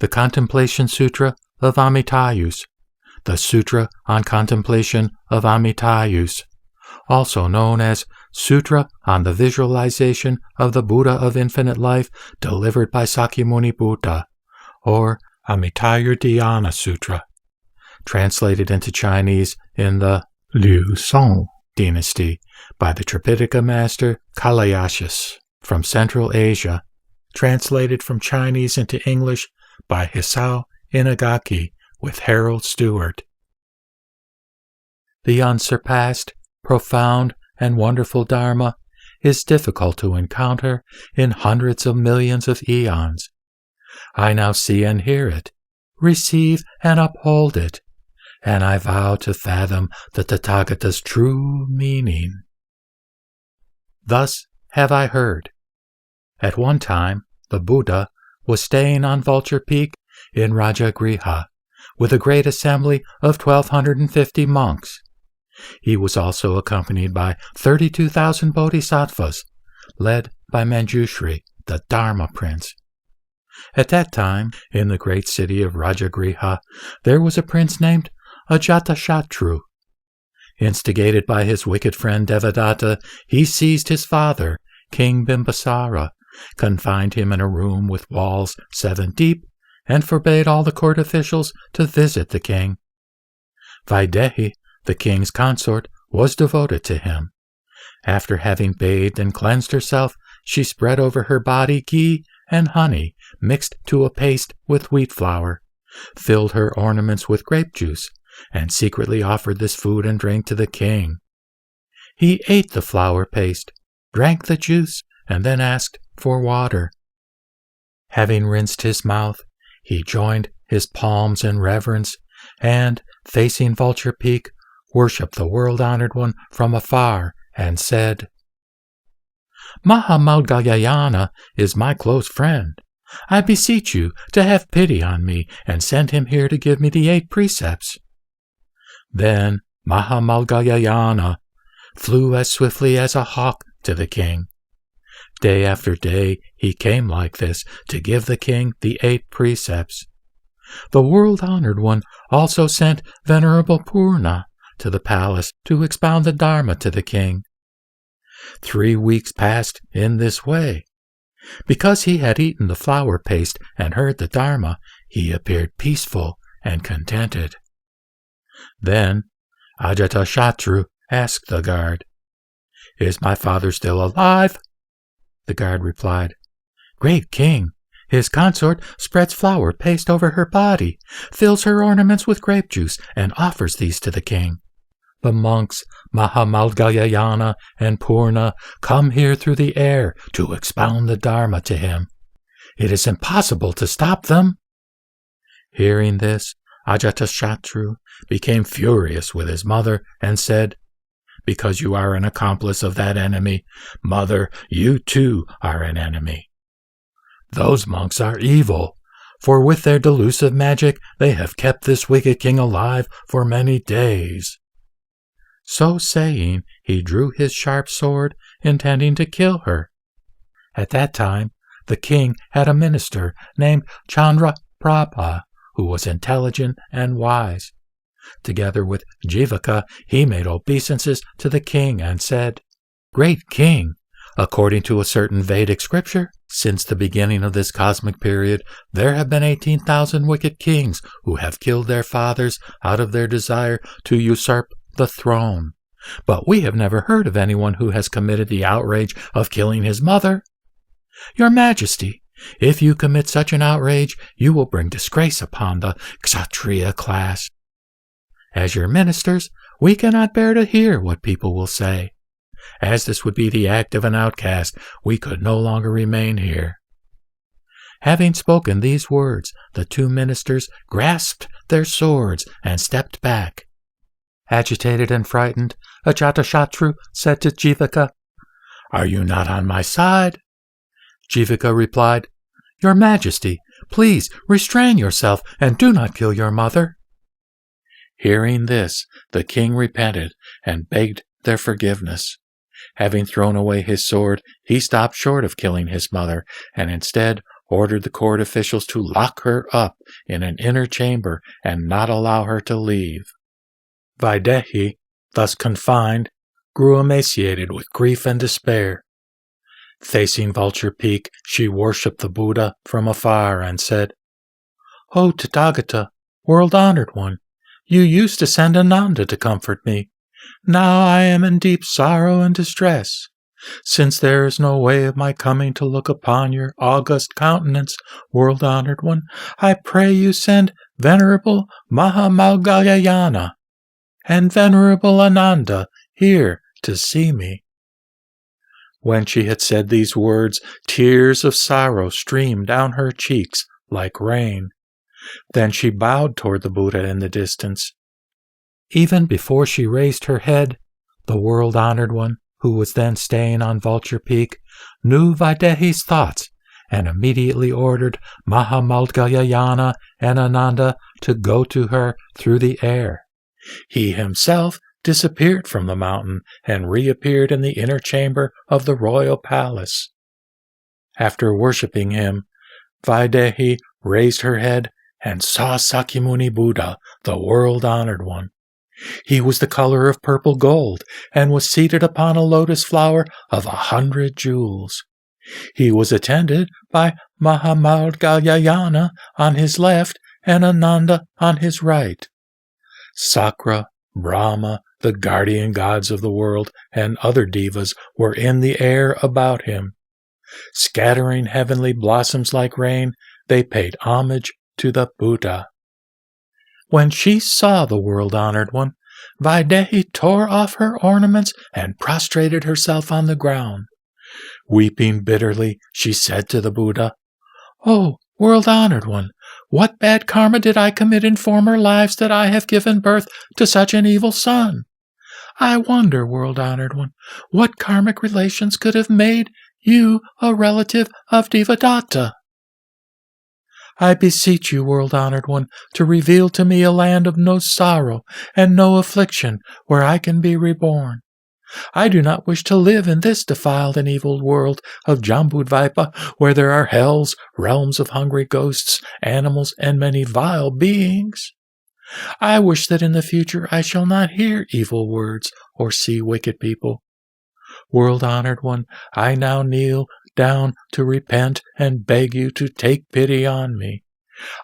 the Contemplation Sutra of Amitayus, the Sutra on Contemplation of Amitayus, also known as Sutra on the Visualization of the Buddha of Infinite Life delivered by Sakyamuni Buddha, or Amitayur Sutra, translated into Chinese in the Liu-Song Dynasty by the Tripitaka master Kalayashis from Central Asia, translated from Chinese into English by Hisao Inagaki with Harold Stewart. The unsurpassed, profound, and wonderful Dharma is difficult to encounter in hundreds of millions of eons. I now see and hear it, receive and uphold it, and I vow to fathom the Tathagata's true meaning. Thus have I heard. At one time, the Buddha was staying on Vulture Peak in Rajagriha with a great assembly of 1,250 monks. He was also accompanied by 32,000 bodhisattvas, led by Manjushri, the Dharma prince. At that time, in the great city of Rajagriha, there was a prince named Ajatashatru. Instigated by his wicked friend Devadatta, he seized his father, King Bimbisara, confined him in a room with walls 7 deep, and forbade all the court officials to visit the king. Vaidehi, the king's consort, was devoted to him. After having bathed and cleansed herself, she spread over her body ghee and honey mixed to a paste with wheat flour, filled her ornaments with grape juice, and secretly offered this food and drink to the king. He ate the flour paste, drank the juice, and then asked for water. Having rinsed his mouth, he joined his palms in reverence, and, facing Vulture Peak, worshipped the world-honored one from afar, and said, "Mahamalgayayana is my close friend. I beseech you to have pity on me and send him here to give me the 8 precepts." Then Mahamalgayayana flew as swiftly as a hawk to the king. Day after day he came like this to give the king the 8 precepts. The world-honored one also sent Venerable Purna to the palace to expound the Dharma to the king. 3 weeks passed in this way. Because he had eaten the flour paste and heard the Dharma, he appeared peaceful and contented. Then Ajatashatru asked the guard, "Is my father still alive?" The guard replied, "Great king, his consort spreads flour paste over her body, fills her ornaments with grape juice, and offers these to the king. The monks Mahamalgayayana and Purna come here through the air to expound the Dharma to him. It is impossible to stop them." Hearing this, Ajatashatru became furious with his mother and said, "Because you are an accomplice of that enemy, mother, you too are an enemy. Those monks are evil, for with their delusive magic they have kept this wicked king alive for many days." So saying, he drew his sharp sword, intending to kill her. At that time, the king had a minister named Chandraprabha, who was intelligent and wise. Together with Jivaka, he made obeisances to the king and said, "Great king, according to a certain Vedic scripture, since the beginning of this cosmic period, there have been 18,000 wicked kings who have killed their fathers out of their desire to usurp the throne. But we have never heard of anyone who has committed the outrage of killing his mother. Your Majesty, if you commit such an outrage, you will bring disgrace upon the Kshatriya class. As your ministers, we cannot bear to hear what people will say. As this would be the act of an outcast, we could no longer remain here." Having spoken these words, the 2 ministers grasped their swords and stepped back. Agitated and frightened, Ajatashatru said to Jivaka, "Are you not on my side?" Jivaka replied, "Your Majesty, please restrain yourself and do not kill your mother." Hearing this, the king repented and begged their forgiveness. Having thrown away his sword, he stopped short of killing his mother, and instead ordered the court officials to lock her up in an inner chamber and not allow her to leave. Vaidehi, thus confined, grew emaciated with grief and despair. Facing Vulture Peak, she worshipped the Buddha from afar and said, "O Tathagata, world-honored one, you used to send Ananda to comfort me. Now I am in deep sorrow and distress. Since there is no way of my coming to look upon your august countenance, world-honored one, I pray you send Venerable Mahamalgayayana and Venerable Ananda here to see me." When she had said these words, tears of sorrow streamed down her cheeks like rain. Then she bowed toward the Buddha in the distance. Even before she raised her head, the world-honored one, who was then staying on Vulture Peak, knew Vaidehi's thoughts and immediately ordered Mahamalgayayana and Ananda to go to her through the air. He himself disappeared from the mountain and reappeared in the inner chamber of the royal palace. After worshipping him, Vaidehi raised her head and saw Sakyamuni Buddha, the world-honored one. He was the color of purple gold and was seated upon a lotus flower of 100 jewels. He was attended by Mahamalgayayana on his left and Ananda on his right. Sakra, Brahma, the guardian gods of the world, and other devas were in the air about him. Scattering heavenly blossoms like rain, they paid homage to the Buddha. When she saw the world-honored one, Vaidehi tore off her ornaments and prostrated herself on the ground. Weeping bitterly, she said to the Buddha, "O world-honored one, what bad karma did I commit in former lives that I have given birth to such an evil son? I wonder, world-honored one, what karmic relations could have made you a relative of Devadatta? I beseech you, world-honored one, to reveal to me a land of no sorrow and no affliction where I can be reborn. I do not wish to live in this defiled and evil world of Jambudvipa, where there are hells, realms of hungry ghosts, animals, and many vile beings. I wish that in the future I shall not hear evil words or see wicked people. World-honored one, I now kneel down to repent and beg you to take pity on me.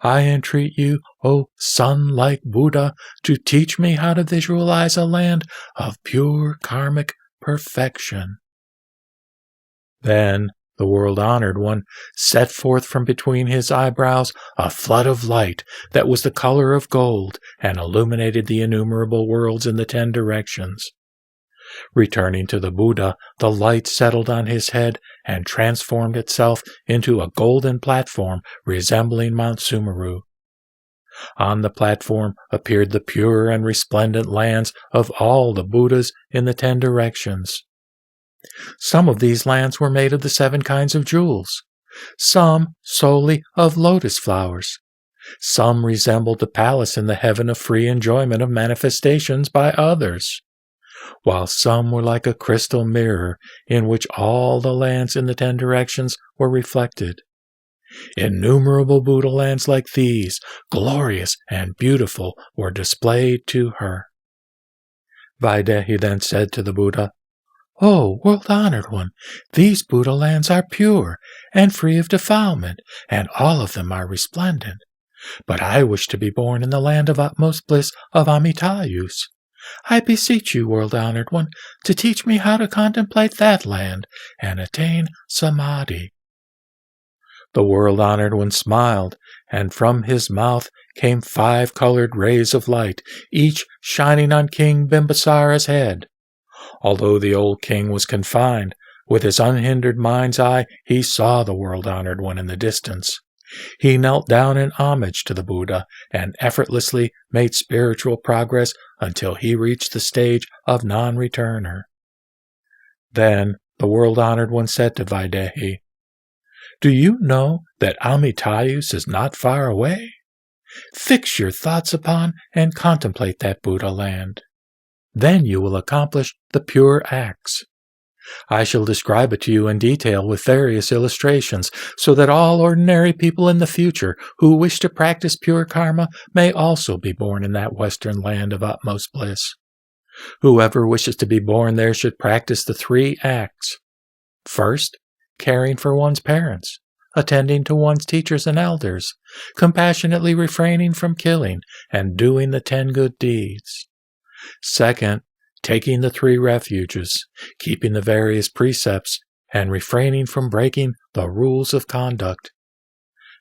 I entreat you, O sun-like Buddha, to teach me how to visualize a land of pure karmic perfection." Then the world-honored one set forth from between his eyebrows a flood of light that was the color of gold and illuminated the innumerable worlds in the 10 directions. Returning to the Buddha, the light settled on his head and transformed itself into a golden platform resembling Mount Sumeru. On the platform appeared the pure and resplendent lands of all the Buddhas in the 10 directions. Some of these lands were made of the 7 kinds of jewels, some solely of lotus flowers. Some resembled the palace in the heaven of free enjoyment of manifestations by others, while some were like a crystal mirror in which all the lands in the 10 directions were reflected. Innumerable Buddha lands like these, glorious and beautiful, were displayed to her. Vaidehi then said to the Buddha, "O world-honored one, these Buddha lands are pure and free of defilement, and all of them are resplendent. But I wish to be born in the land of utmost bliss of Amitayus. I beseech you, world-honored one, to teach me how to contemplate that land and attain samadhi." The world-honored one smiled, and from his mouth came 5 colored rays of light, each shining on King Bimbisara's head. Although the old king was confined, with his unhindered mind's eye he saw the world-honored one in the distance. He knelt down in homage to the Buddha and effortlessly made spiritual progress until he reached the stage of non-returner. Then the world-honored one said to Vaidehi, "Do you know that Amitayus is not far away? Fix your thoughts upon and contemplate that Buddha land. Then you will accomplish the pure acts. I shall describe it to you in detail with various illustrations, so that all ordinary people in the future who wish to practice pure karma may also be born in that Western land of utmost bliss. Whoever wishes to be born there should practice the 3 acts. First, caring for one's parents, attending to one's teachers and elders, compassionately refraining from killing, and doing the 10 good deeds. Second, taking the 3 refuges, keeping the various precepts, and refraining from breaking the rules of conduct.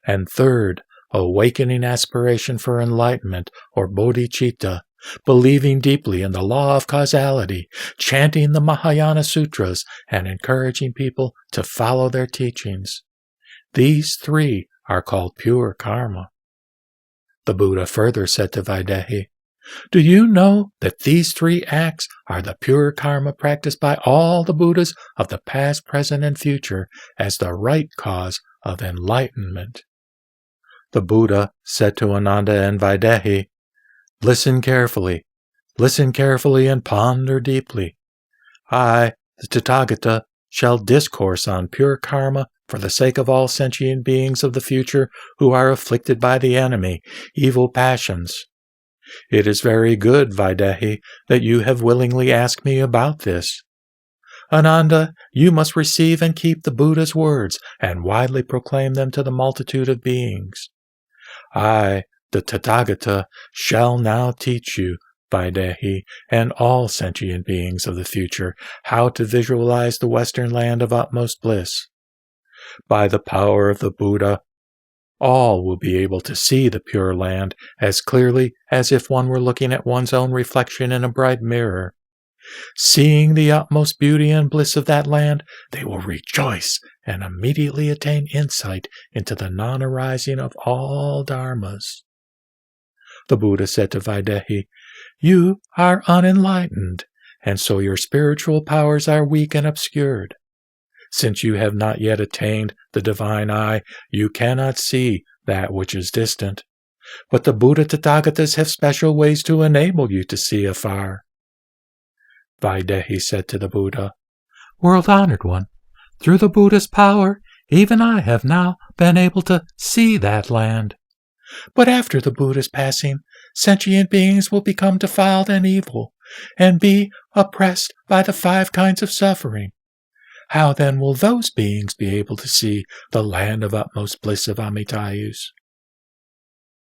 And third, awakening aspiration for enlightenment or bodhicitta, believing deeply in the law of causality, chanting the Mahayana Sutras, and encouraging people to follow their teachings. These 3 are called pure karma. The Buddha further said to Vaidehi, "Do you know that these 3 acts are the pure karma practiced by all the Buddhas of the past, present, and future as the right cause of enlightenment?" The Buddha said to Ananda and Vaidehi, listen carefully and ponder deeply. I, the Tathagata, shall discourse on pure karma for the sake of all sentient beings of the future who are afflicted by the enemy, evil passions. It is very good, Vaidehi, that you have willingly asked me about this. Ananda, you must receive and keep the Buddha's words and widely proclaim them to the multitude of beings. I, the Tathagata, shall now teach you, Vaidehi, and all sentient beings of the future, how to visualize the Western land of utmost bliss. By the power of the Buddha, all will be able to see the Pure Land as clearly as if one were looking at one's own reflection in a bright mirror. Seeing the utmost beauty and bliss of that land, they will rejoice and immediately attain insight into the non-arising of all dharmas. The Buddha said to Vaidehi, "You are unenlightened, and so your spiritual powers are weak and obscured. Since you have not yet attained the divine eye, you cannot see that which is distant. But the Buddha Tathagatas have special ways to enable you to see afar." Vaidehi said to the Buddha, "World-honored one, through the Buddha's power, even I have now been able to see that land. But after the Buddha's passing, sentient beings will become defiled and evil, and be oppressed by the 5 kinds of suffering. How then will those beings be able to see the land of utmost bliss of Amitayus?"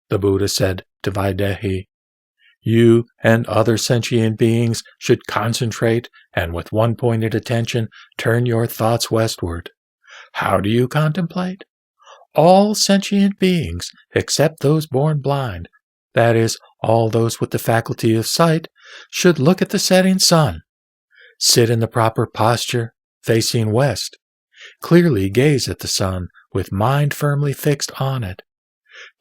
The Buddha said to Vaidehi, "You and other sentient beings should concentrate and with one-pointed attention turn your thoughts westward. How do you contemplate? All sentient beings, except those born blind, that is, all those with the faculty of sight, should look at the setting sun. Sit in the proper posture, facing west. Clearly gaze at the sun, with mind firmly fixed on it.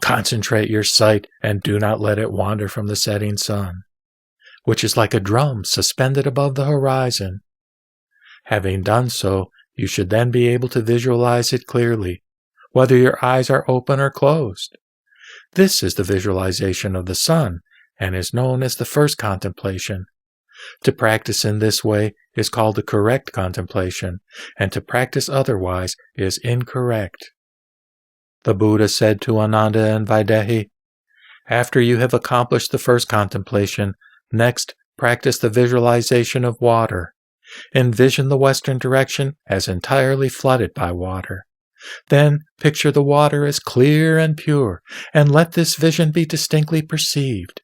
Concentrate your sight and do not let it wander from the setting sun, which is like a drum suspended above the horizon. Having done so, you should then be able to visualize it clearly, whether your eyes are open or closed. This is the visualization of the sun, and is known as the first contemplation. To practice in this way is called the correct contemplation, and to practice otherwise is incorrect." The Buddha said to Ananda and Vaidehi, "After you have accomplished the first contemplation, next practice the visualization of water. Envision the western direction as entirely flooded by water. Then picture the water as clear and pure, and let this vision be distinctly perceived.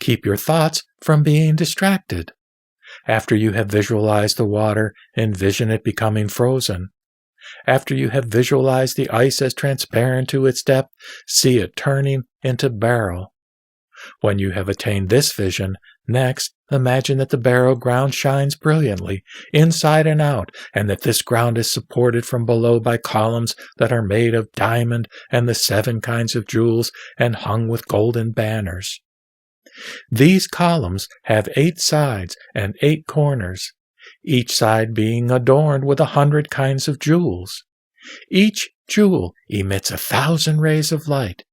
Keep your thoughts from being distracted. After you have visualized the water, envision it becoming frozen. After you have visualized the ice as transparent to its depth, see it turning into beryl. When you have attained this vision, next imagine that the beryl ground shines brilliantly, inside and out, and that this ground is supported from below by columns that are made of diamond and the 7 kinds of jewels and hung with golden banners. These columns have 8 sides and 8 corners, each side being adorned with 100 kinds of jewels. Each jewel emits 1,000 rays of light,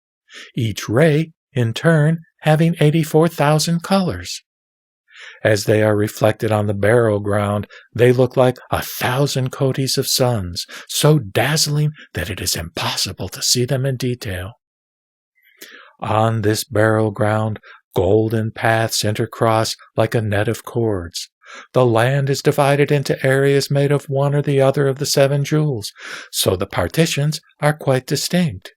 each ray, in turn, having 84,000 colors. As they are reflected on the burial ground, they look like 1,000 kotis of suns, so dazzling that it is impossible to see them in detail. On this burial ground, golden paths intercross like a net of cords. The land is divided into areas made of one or the other of the 7 jewels, so the partitions are quite distinct.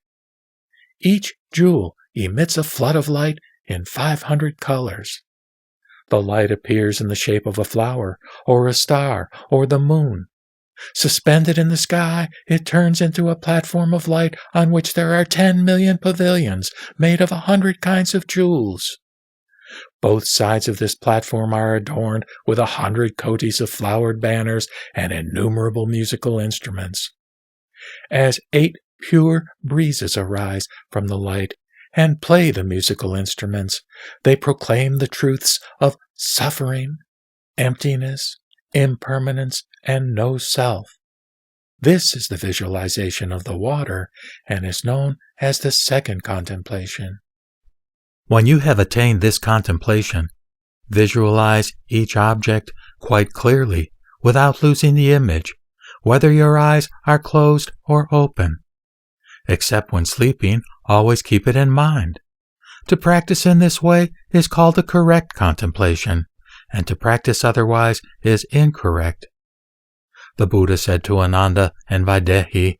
Each jewel emits a flood of light in 500 colors. The light appears in the shape of a flower, or a star, or the moon. Suspended in the sky, it turns into a platform of light on which there are 10 million pavilions made of 100 kinds of jewels. Both sides of this platform are adorned with 100 kotis of flowered banners and innumerable musical instruments. As 8 pure breezes arise from the light and play the musical instruments, they proclaim the truths of suffering, emptiness, impermanence, and no self. This is the visualization of the water and is known as the second contemplation. When you have attained this contemplation, visualize each object quite clearly without losing the image, whether your eyes are closed or open. Except when sleeping, always keep it in mind. To practice in this way is called the correct contemplation, and to practice otherwise is incorrect. The Buddha said to Ananda and Vaidehi,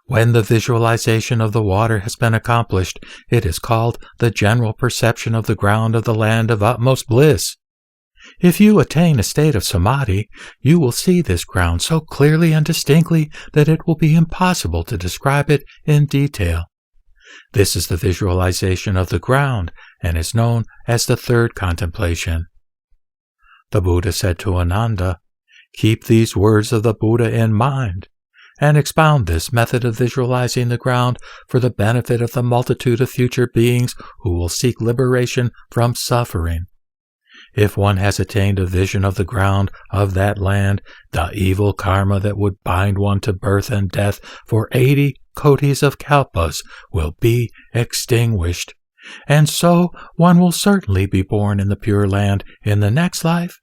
"When the visualization of the water has been accomplished, it is called the general perception of the ground of the land of utmost bliss. If you attain a state of samadhi, you will see this ground so clearly and distinctly that it will be impossible to describe it in detail. This is the visualization of the ground and is known as the third contemplation." The Buddha said to Ananda, "Keep these words of the Buddha in mind, and expound this method of visualizing the ground for the benefit of the multitude of future beings who will seek liberation from suffering. If one has attained a vision of the ground of that land, the evil karma that would bind one to birth and death for 80 kotis of kalpas will be extinguished, and so one will certainly be born in the Pure Land in the next life.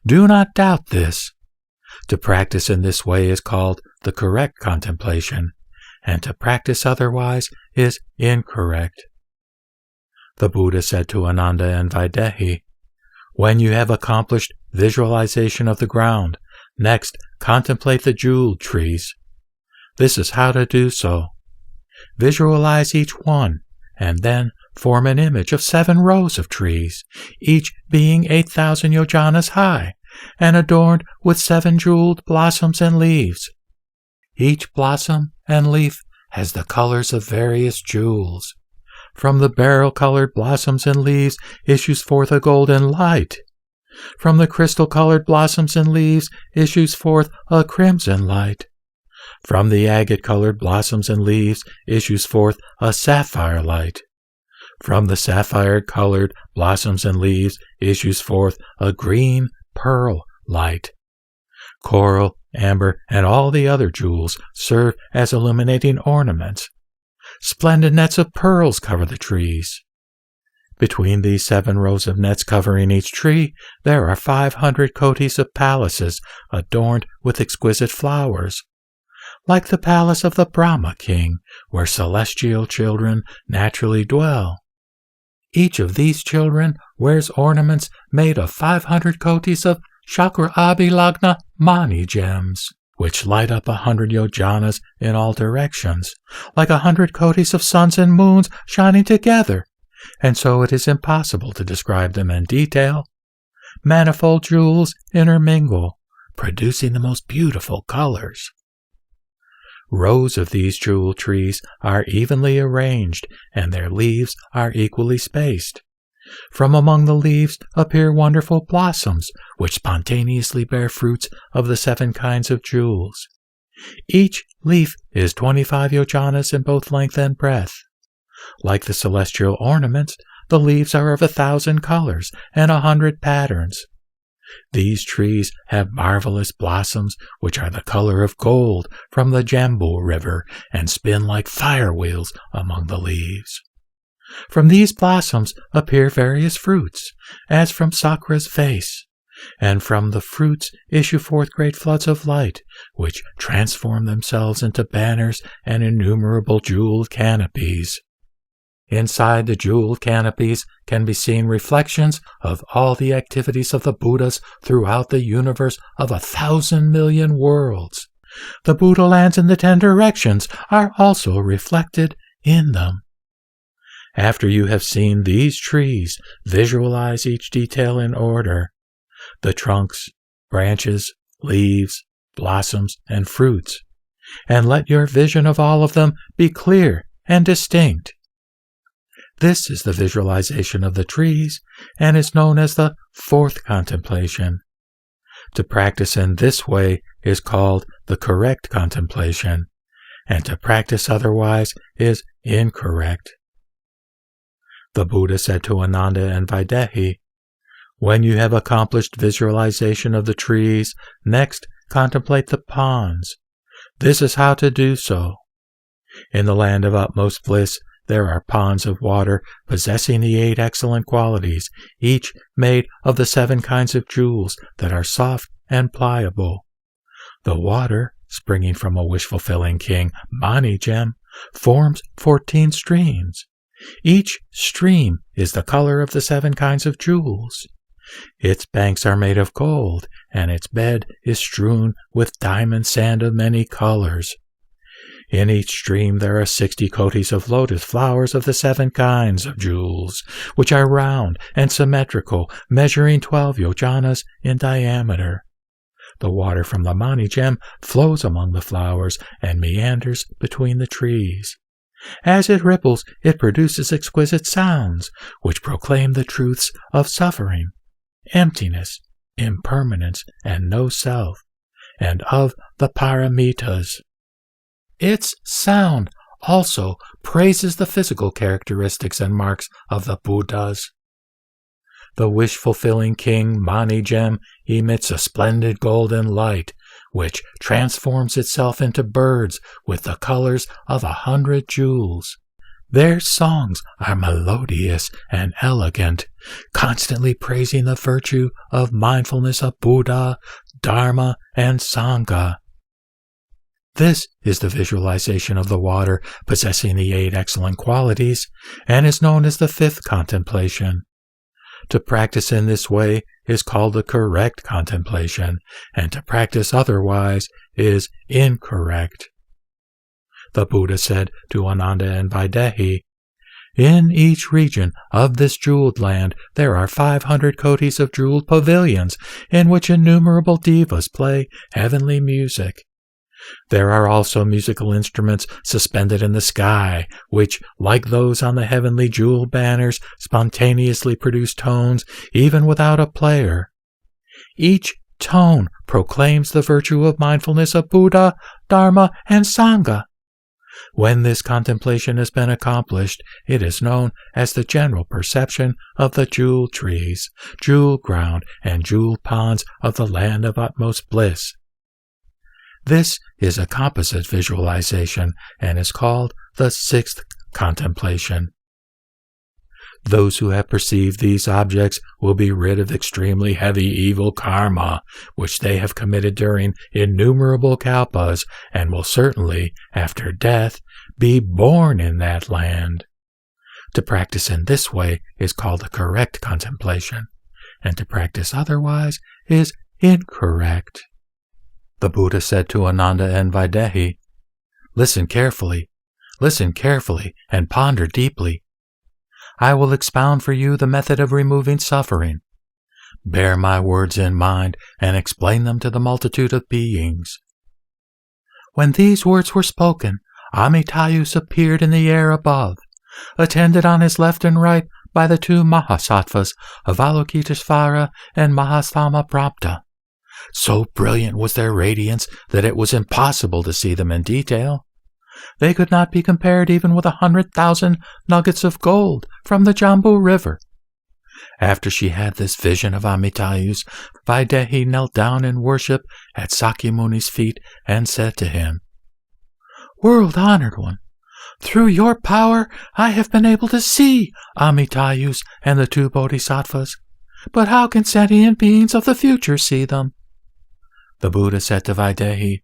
Do not doubt this. To practice in this way is called the correct contemplation, and to practice otherwise is incorrect." The Buddha said to Ananda and Vaidehi, "When you have accomplished visualization of the ground, next contemplate the jewel trees. This is how to do so. Visualize each one, and then form an image of 7 rows of trees, each being 8,000 yojanas high, and adorned with 7 jeweled blossoms and leaves. Each blossom and leaf has the colors of various jewels. From the beryl-colored blossoms and leaves issues forth a golden light. From the crystal-colored blossoms and leaves issues forth a crimson light. From the agate-colored blossoms and leaves issues forth a sapphire light. From the sapphire-colored blossoms and leaves issues forth a green pearl light. Coral, amber, and all the other jewels serve as illuminating ornaments. Splendid nets of pearls cover the trees. Between these 7 rows of nets covering each tree, there are 500 kotis of palaces adorned with exquisite flowers, like the palace of the Brahma king, where celestial children naturally dwell. Each of these children wears ornaments made of 500 kotis of Chakra Abhilagna Mani gems, which light up 100 yojanas in all directions, like 100 kotis of suns and moons shining together, and so it is impossible to describe them in detail. Manifold jewels intermingle, producing the most beautiful colors. Rows of these jewel trees are evenly arranged, and their leaves are equally spaced. From among the leaves appear wonderful blossoms, which spontaneously bear fruits of the 7 kinds of jewels. Each leaf is 25 yojanas in both length and breadth. Like the celestial ornaments, the leaves are of 1,000 colors and 100 patterns. These trees have marvelous blossoms which are the color of gold from the Jambu River and spin like fire wheels among the leaves. From these blossoms appear various fruits, as from Sakra's vase, and from the fruits issue forth great floods of light, which transform themselves into banners and innumerable jeweled canopies. Inside the jeweled canopies can be seen reflections of all the activities of the Buddhas throughout the universe of 1,000 million worlds. The Buddha lands in the 10 directions are also reflected in them. After you have seen these trees, visualize each detail in order: the trunks, branches, leaves, blossoms, and fruits, and let your vision of all of them be clear and distinct. This is the visualization of the trees and is known as the 4th contemplation. To practice in this way is called the correct contemplation, and to practice otherwise is incorrect. The Buddha said to Ananda and Vaidehi, "When you have accomplished visualization of the trees, next contemplate the ponds. This is how to do so. In the land of utmost bliss, there are ponds of water possessing the 8 excellent qualities, each made of the 7 kinds of jewels that are soft and pliable. The water, springing from a wish-fulfilling king, Mani gem, forms 14 streams. Each stream is the color of the 7 kinds of jewels. Its banks are made of gold, and its bed is strewn with diamond sand of many colors. In each stream there are 60 kotis of lotus flowers of the 7 kinds of jewels, which are round and symmetrical, measuring 12 yojanas in diameter. The water from the Mani gem flows among the flowers and meanders between the trees. As it ripples, it produces exquisite sounds, which proclaim the truths of suffering, emptiness, impermanence, and no self, and of the paramitas. Its sound also praises the physical characteristics and marks of the Buddhas. The wish-fulfilling king Mani gem emits a splendid golden light, which transforms itself into birds with the colors of 100 jewels. Their songs are melodious and elegant, constantly praising the virtue of mindfulness of Buddha, Dharma, and Sangha. This is the visualization of the water possessing the 8 excellent qualities, and is known as the 5th contemplation. To practice in this way is called the correct contemplation, and to practice otherwise is incorrect. The Buddha said to Ananda and Vaidehi, "In each region of this jeweled land there are 500 kotis of jeweled pavilions in which innumerable devas play heavenly music. There are also musical instruments suspended in the sky, which, like those on the heavenly jewel banners, spontaneously produce tones even without a player. Each tone proclaims the virtue of mindfulness of Buddha, Dharma, and Sangha. When this contemplation has been accomplished, it is known as the general perception of the jewel trees, jewel ground, and jewel ponds of the land of utmost bliss. This is a composite visualization and is called the 6th contemplation. Those who have perceived these objects will be rid of extremely heavy evil karma, which they have committed during innumerable kalpas, and will certainly, after death, be born in that land. To practice in this way is called the correct contemplation, and to practice otherwise is incorrect. The Buddha said to Ananda and Vaidehi, listen carefully, and ponder deeply. I will expound for you the method of removing suffering. Bear my words in mind and explain them to the multitude of beings." When these words were spoken, Amitayus appeared in the air above, attended on his left and right by the 2 Mahasattvas, Avalokitesvara and Mahasthamapramta. So brilliant was their radiance that it was impossible to see them in detail. They could not be compared even with 100,000 nuggets of gold from the Jambu River. After she had this vision of Amitayus, Vaidehi knelt down in worship at Sakyamuni's feet and said to him, "World-honored one, Through your power, I have been able to see Amitayus and the two bodhisattvas. But how can sentient beings of the future see them? The Buddha said to Vaidehi,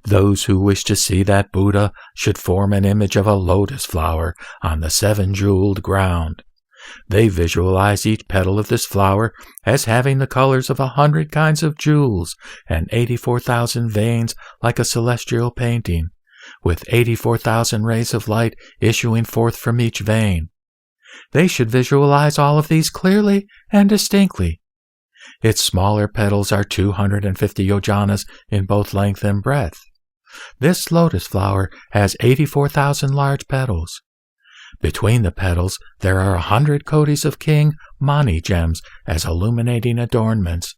those who wish to see that Buddha should form an image of a lotus flower on the seven-jeweled ground. They visualize each petal of this flower as having the colors of 100 kinds of jewels and 84,000 veins like a celestial painting, with 84,000 rays of light issuing forth from each vein. They should visualize all of these clearly and distinctly. Its smaller petals are 250 yojanas in both length and breadth. This lotus flower has 84,000 large petals. Between the petals there are 100 kotis of king mani gems as illuminating adornments.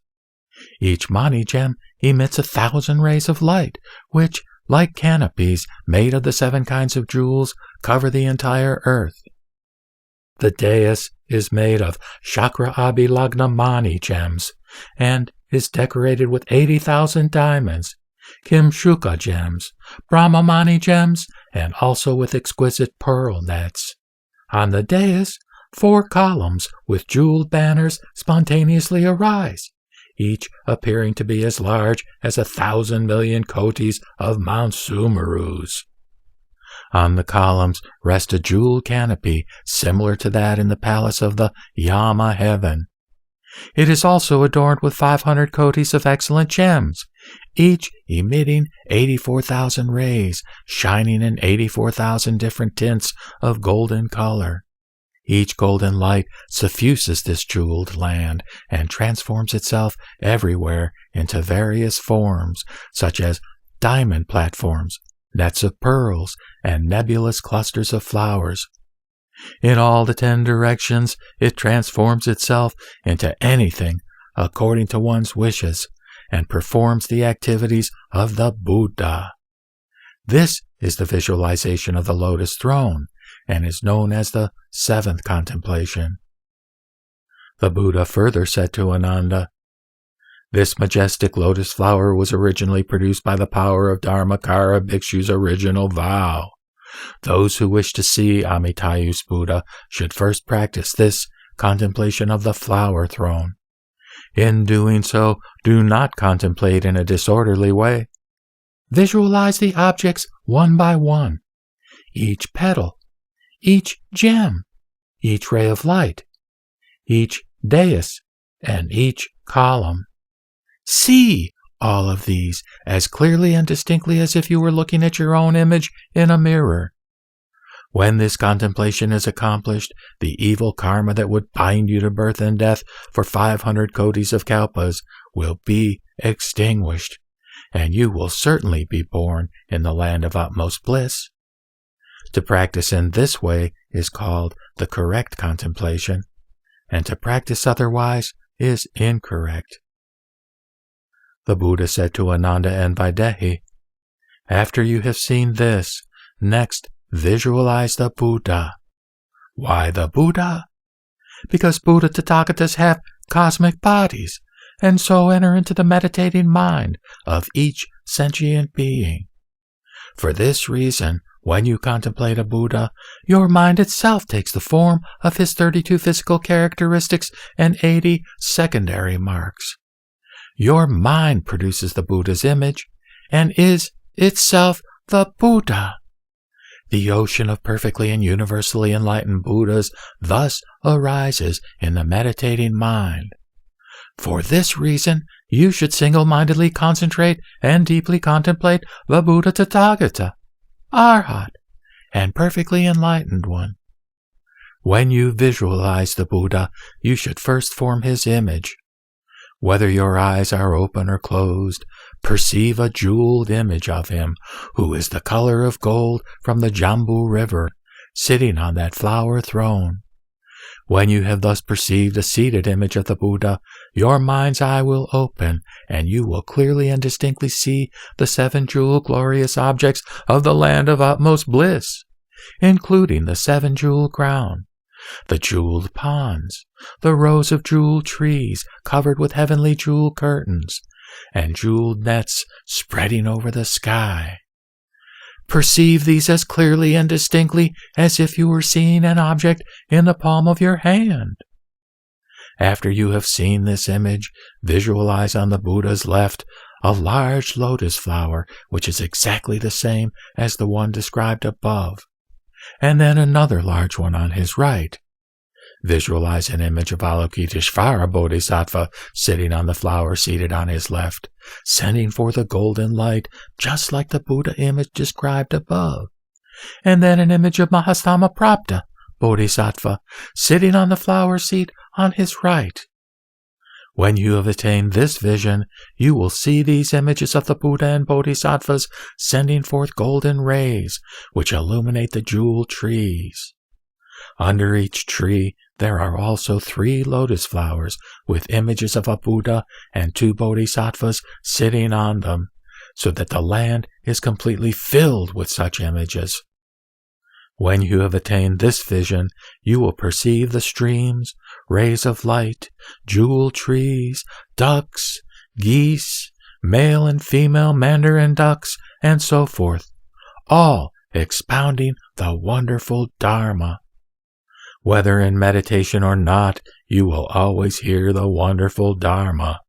Each mani gem emits 1,000 rays of light, which, like canopies made of the 7 kinds of jewels, cover the entire earth. The dais is made of Chakra Abhilagna mani gems and is decorated with 80,000 diamonds, Kimshuka gems, Brahmamani gems, and also with exquisite pearl nets. On the dais, 4 columns with jeweled banners spontaneously arise, each appearing to be as large as 1,000 million kotis of Mount Sumerus. On the columns rests a jeweled canopy similar to that in the palace of the Yama heaven. It is also adorned with 500 kotis of excellent gems, each emitting 84,000 rays, shining in 84,000 different tints of golden color. Each golden light suffuses this jeweled land and transforms itself everywhere into various forms, such as diamond platforms, nets of pearls, and nebulous clusters of flowers. In all the 10 directions, it transforms itself into anything according to one's wishes and performs the activities of the Buddha. This is the visualization of the lotus throne and is known as the 7th contemplation. The Buddha further said to Ananda, this majestic lotus flower was originally produced by the power of Dharmakara Bhikshu's original vow. Those who wish to see Amitayus Buddha should first practice this contemplation of the flower throne. In doing so, do not contemplate in a disorderly way. Visualize the objects one by one, each petal, each gem, each ray of light, each dais, and each column. See all of these as clearly and distinctly as if you were looking at your own image in a mirror. When this contemplation is accomplished, the evil karma that would bind you to birth and death for 500 kotis of kalpas will be extinguished, and you will certainly be born in the land of utmost bliss. To practice in this way is called the correct contemplation, and to practice otherwise is incorrect. The Buddha said to Ananda and Vaidehi, after you have seen this, next visualize the Buddha. Why the Buddha? Because Buddha Tathagatas have cosmic bodies, and so enter into the meditating mind of each sentient being. For this reason, when you contemplate a Buddha, your mind itself takes the form of his 32 physical characteristics and 80 secondary marks. Your mind produces the Buddha's image and is itself the Buddha. The ocean of perfectly and universally enlightened Buddhas thus arises in the meditating mind. For this reason, you should single-mindedly concentrate and deeply contemplate the Buddha Tathagata, Arhat, and perfectly enlightened one. When you visualize the Buddha, you should first form his image. Whether your eyes are open or closed, perceive a jeweled image of him, who is the color of gold from the Jambu River, sitting on that flower throne. When you have thus perceived a seated image of the Buddha, your mind's eye will open, and you will clearly and distinctly see the 7 jeweled glorious objects of the land of utmost bliss, including the 7 jeweled crown, the jeweled ponds, the rows of jeweled trees covered with heavenly jeweled curtains, and jeweled nets spreading over the sky. Perceive these as clearly and distinctly as if you were seeing an object in the palm of your hand. After you have seen this image, visualize on the Buddha's left a large lotus flower, which is exactly the same as the one described above, and then another large one on his right. Visualize an image of Avalokiteshvara Bodhisattva sitting on the flower seated on his left, sending forth a golden light just like the Buddha image described above, and then an image of Mahastamaprapta Bodhisattva sitting on the flower seat on his right. When you have attained this vision, you will see these images of the Buddha and Bodhisattvas sending forth golden rays, which illuminate the jewel trees. Under each tree there are also 3 lotus flowers with images of a Buddha and 2 Bodhisattvas sitting on them, so that the land is completely filled with such images. When you have attained this vision, you will perceive the streams, rays of light, jewel trees, ducks, geese, male and female mandarin ducks, and so forth, all expounding the wonderful Dharma. Whether in meditation or not, you will always hear the wonderful Dharma.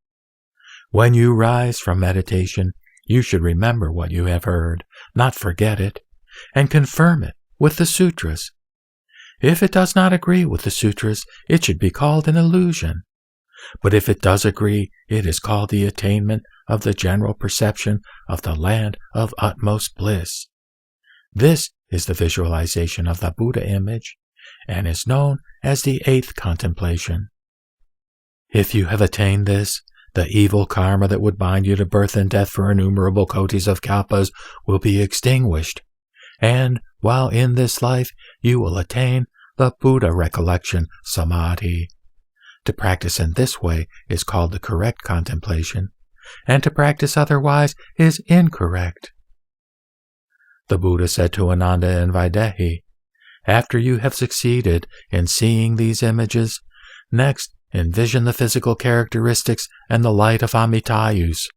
When you rise from meditation, you should remember what you have heard, not forget it, and confirm it with the sutras. If it does not agree with the sutras, it should be called an illusion. But if it does agree, it is called the attainment of the general perception of the land of utmost bliss. This is the visualization of the Buddha image, and is known as the 8th contemplation. If you have attained this, the evil karma that would bind you to birth and death for innumerable kotis of kalpas will be extinguished, and while in this life you will attain the Buddha recollection samadhi. To practice in this way is called the correct contemplation, and to practice otherwise is incorrect. The Buddha said to Ananda and Vaidehi, "After you have succeeded in seeing these images, next envision the physical characteristics and the light of Amitayus.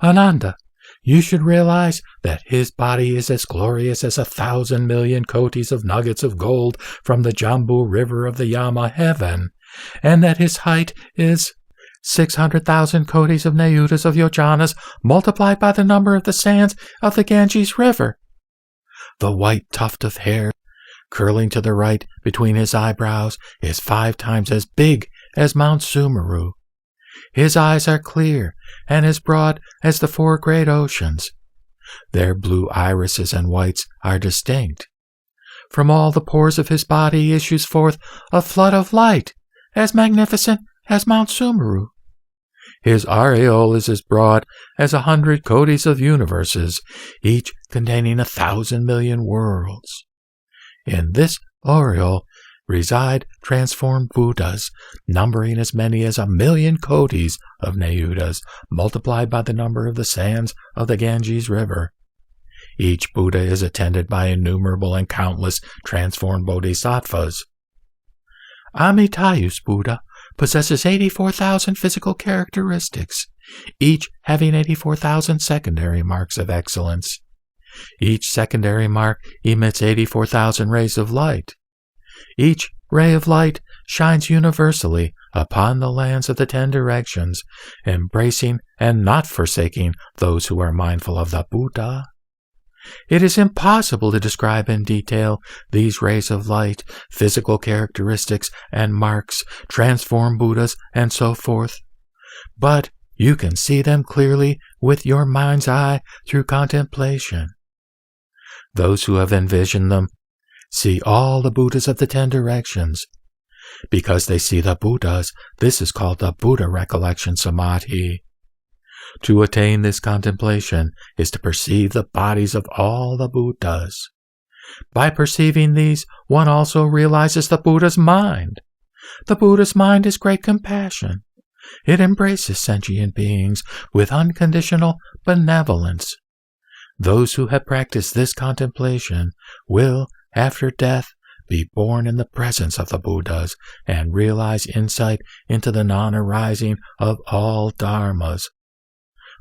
Ananda, you should realize that his body is as glorious as 1,000 million kotis of nuggets of gold from the Jambu river of the Yama heaven, and that his height is 600,000 kotis of Nayutas of yojanas multiplied by the number of the sands of the Ganges river. The white tuft of hair curling to the right between his eyebrows is 5 times as big as Mount Sumeru. His eyes are clear and as broad as the 4 great oceans. Their blue irises and whites are distinct. From all the pores of his body issues forth a flood of light, as magnificent as Mount Sumeru. His aureole is as broad as 100 kotis of universes, each containing 1,000 million worlds. In this aureole reside transformed Buddhas, numbering as many as 1,000,000 kotis of Nayutas, multiplied by the number of the sands of the Ganges River. Each Buddha is attended by innumerable and countless transformed bodhisattvas. Amitayus Buddha possesses 84,000 physical characteristics, each having 84,000 secondary marks of excellence. Each secondary mark emits 84,000 rays of light. Each ray of light shines universally upon the lands of the 10 directions, embracing and not forsaking those who are mindful of the Buddha. It is impossible to describe in detail these rays of light, physical characteristics and marks, transformed Buddhas, and so forth. But you can see them clearly with your mind's eye through contemplation. Those who have envisioned them see all the Buddhas of the 10 directions. Because they see the Buddhas, this is called the Buddha recollection samadhi. To attain this contemplation is to perceive the bodies of all the Buddhas. By perceiving these, one also realizes the Buddha's mind. The Buddha's mind is great compassion. It embraces sentient beings with unconditional benevolence. Those who have practiced this contemplation will, after death, be born in the presence of the Buddhas and realize insight into the non-arising of all dharmas.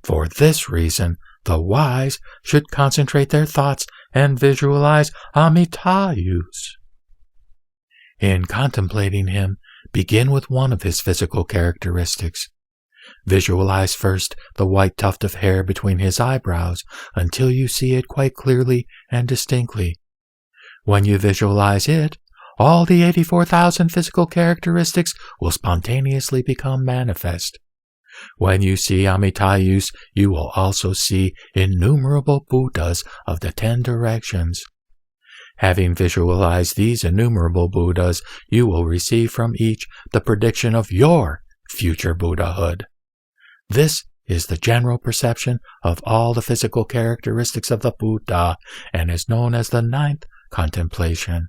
For this reason, the wise should concentrate their thoughts and visualize Amitayus. In contemplating him, begin with one of his physical characteristics. Visualize first the white tuft of hair between his eyebrows until you see it quite clearly and distinctly. When you visualize it, all the 84,000 physical characteristics will spontaneously become manifest. When you see Amitayus, you will also see innumerable Buddhas of the 10 directions. Having visualized these innumerable Buddhas, you will receive from each the prediction of your future Buddhahood. This is the general perception of all the physical characteristics of the Buddha and is known as the 9th contemplation.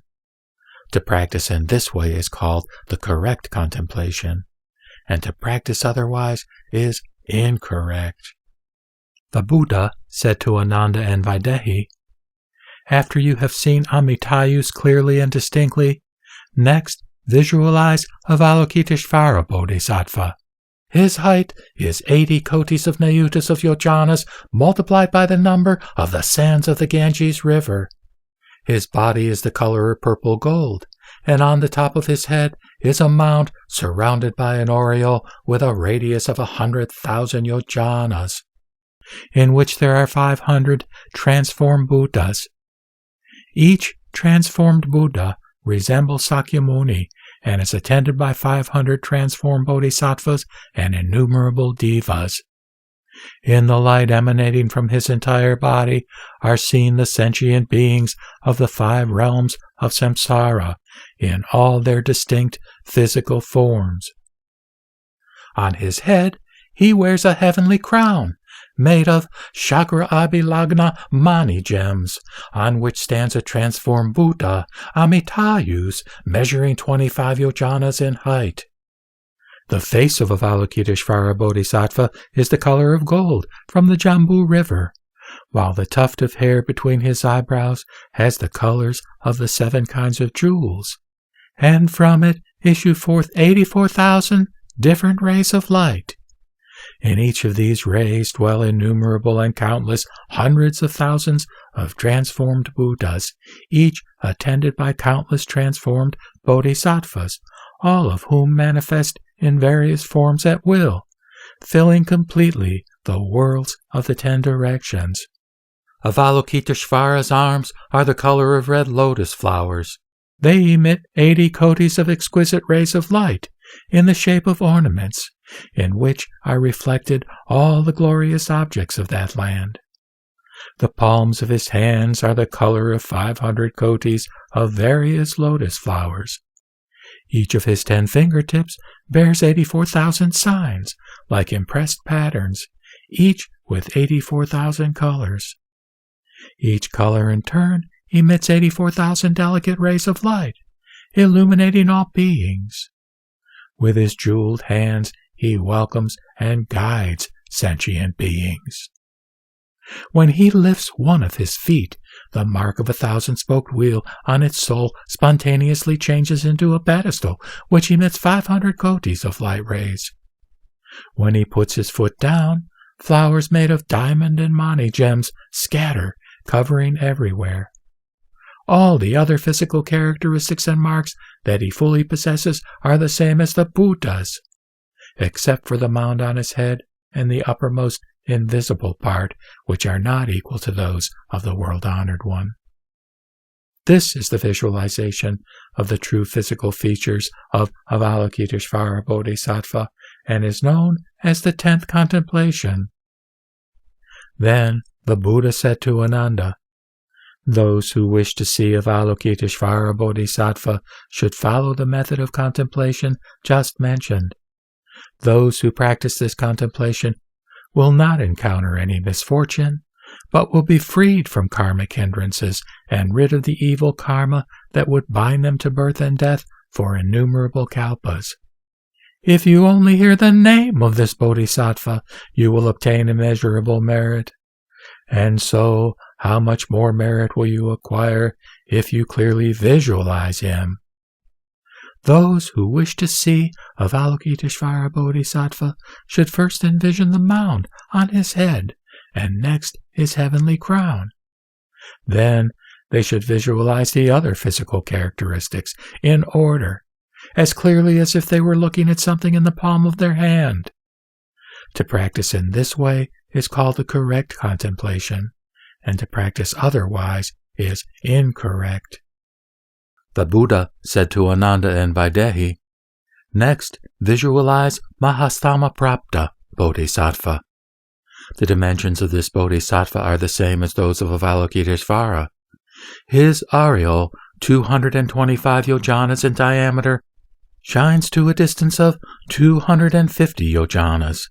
To practice in this way is called the correct contemplation, and to practice otherwise is incorrect. The Buddha said to Ananda and Vaidehi, "After you have seen Amitayus clearly and distinctly, next visualize Avalokiteshvara Bodhisattva. His height is 80 kotis of nayutas of yojanas multiplied by the number of the sands of the Ganges River. His body is the color of purple gold, and on the top of his head is a mount surrounded by an aureole with a radius of 100,000 yojanas, in which there are 500 transformed Buddhas. Each transformed Buddha resembles Sakyamuni and is attended by 500 transformed bodhisattvas and innumerable devas. In the light emanating from his entire body are seen the sentient beings of the 5 realms of samsara in all their distinct physical forms. On his head he wears a heavenly crown made of chakra abhilagna mani gems, on which stands a transformed Buddha, Amitayus, measuring 25 yojanas in height. The face of Avalokiteshvara Bodhisattva is the color of gold from the Jambu River, while the tuft of hair between his eyebrows has the colors of the 7 kinds of jewels, and from it issue forth 84,000 different rays of light. In each of these rays dwell innumerable and countless hundreds of thousands of transformed Buddhas, each attended by countless transformed bodhisattvas, all of whom manifest in various forms at will, filling completely the worlds of the 10 directions. Avalokiteshvara's arms are the color of red lotus flowers. They emit 80 kotis of exquisite rays of light in the shape of ornaments, in which are reflected all the glorious objects of that land. The palms of his hands are the color of 500 kotis of various lotus flowers. Each of his 10 fingertips bears 84,000 signs, like impressed patterns, each with 84,000 colors. Each color in turn emits 84,000 delicate rays of light, illuminating all beings. With his jeweled hands he welcomes and guides sentient beings. When he lifts one of his feet, the mark of a 1,000-spoked wheel on its sole spontaneously changes into a pedestal, which emits 500 kotis of light rays. When he puts his foot down, flowers made of diamond and mani gems scatter, covering everywhere. All the other physical characteristics and marks that he fully possesses are the same as the Buddha's, except for the mound on his head and the uppermost invisible part, which are not equal to those of the world-honored one. This is the visualization of the true physical features of Avalokiteshvara Bodhisattva and is known as the 10th contemplation. Then the Buddha said to Ananda, "Those who wish to see Avalokiteshvara Bodhisattva should follow the method of contemplation just mentioned. Those who practice this contemplation will not encounter any misfortune, but will be freed from karmic hindrances and rid of the evil karma that would bind them to birth and death for innumerable kalpas. If you only hear the name of this bodhisattva, you will obtain immeasurable merit. And so, how much more merit will you acquire if you clearly visualize him? Those who wish to see Avalokiteshvara Bodhisattva should first envision the mound on his head and next his heavenly crown. Then they should visualize the other physical characteristics in order, as clearly as if they were looking at something in the palm of their hand. To practice in this way is called the correct contemplation, and to practice otherwise is incorrect. The Buddha said to Ananda and Vaidehi, "Next, visualize Mahastama-prapta Bodhisattva. The dimensions of this Bodhisattva are the same as those of Avalokiteshvara. His aureole, 225 yojanas in diameter, shines to a distance of 250 yojanas.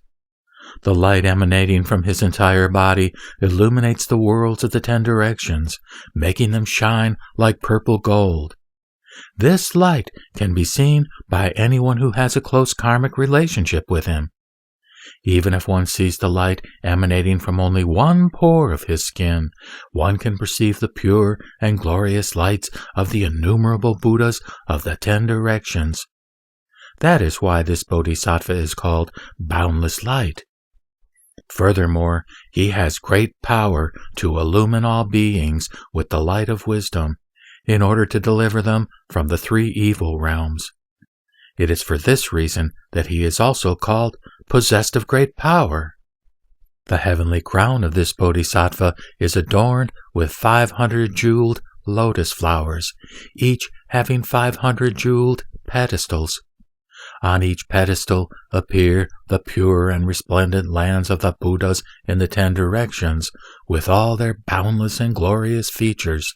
The light emanating from his entire body illuminates the worlds of the 10 directions, making them shine like purple gold. This light can be seen by anyone who has a close karmic relationship with him. Even if one sees the light emanating from only one pore of his skin, one can perceive the pure and glorious lights of the innumerable Buddhas of the 10 directions. That is why this Bodhisattva is called boundless light. Furthermore, he has great power to illumine all beings with the light of wisdom, in order to deliver them from the 3 evil realms. It is for this reason that he is also called possessed of great power. The heavenly crown of this Bodhisattva is adorned with 500 jeweled lotus flowers, each having 500 jeweled pedestals. On each pedestal appear the pure and resplendent lands of the Buddhas in the 10 directions, with all their boundless and glorious features.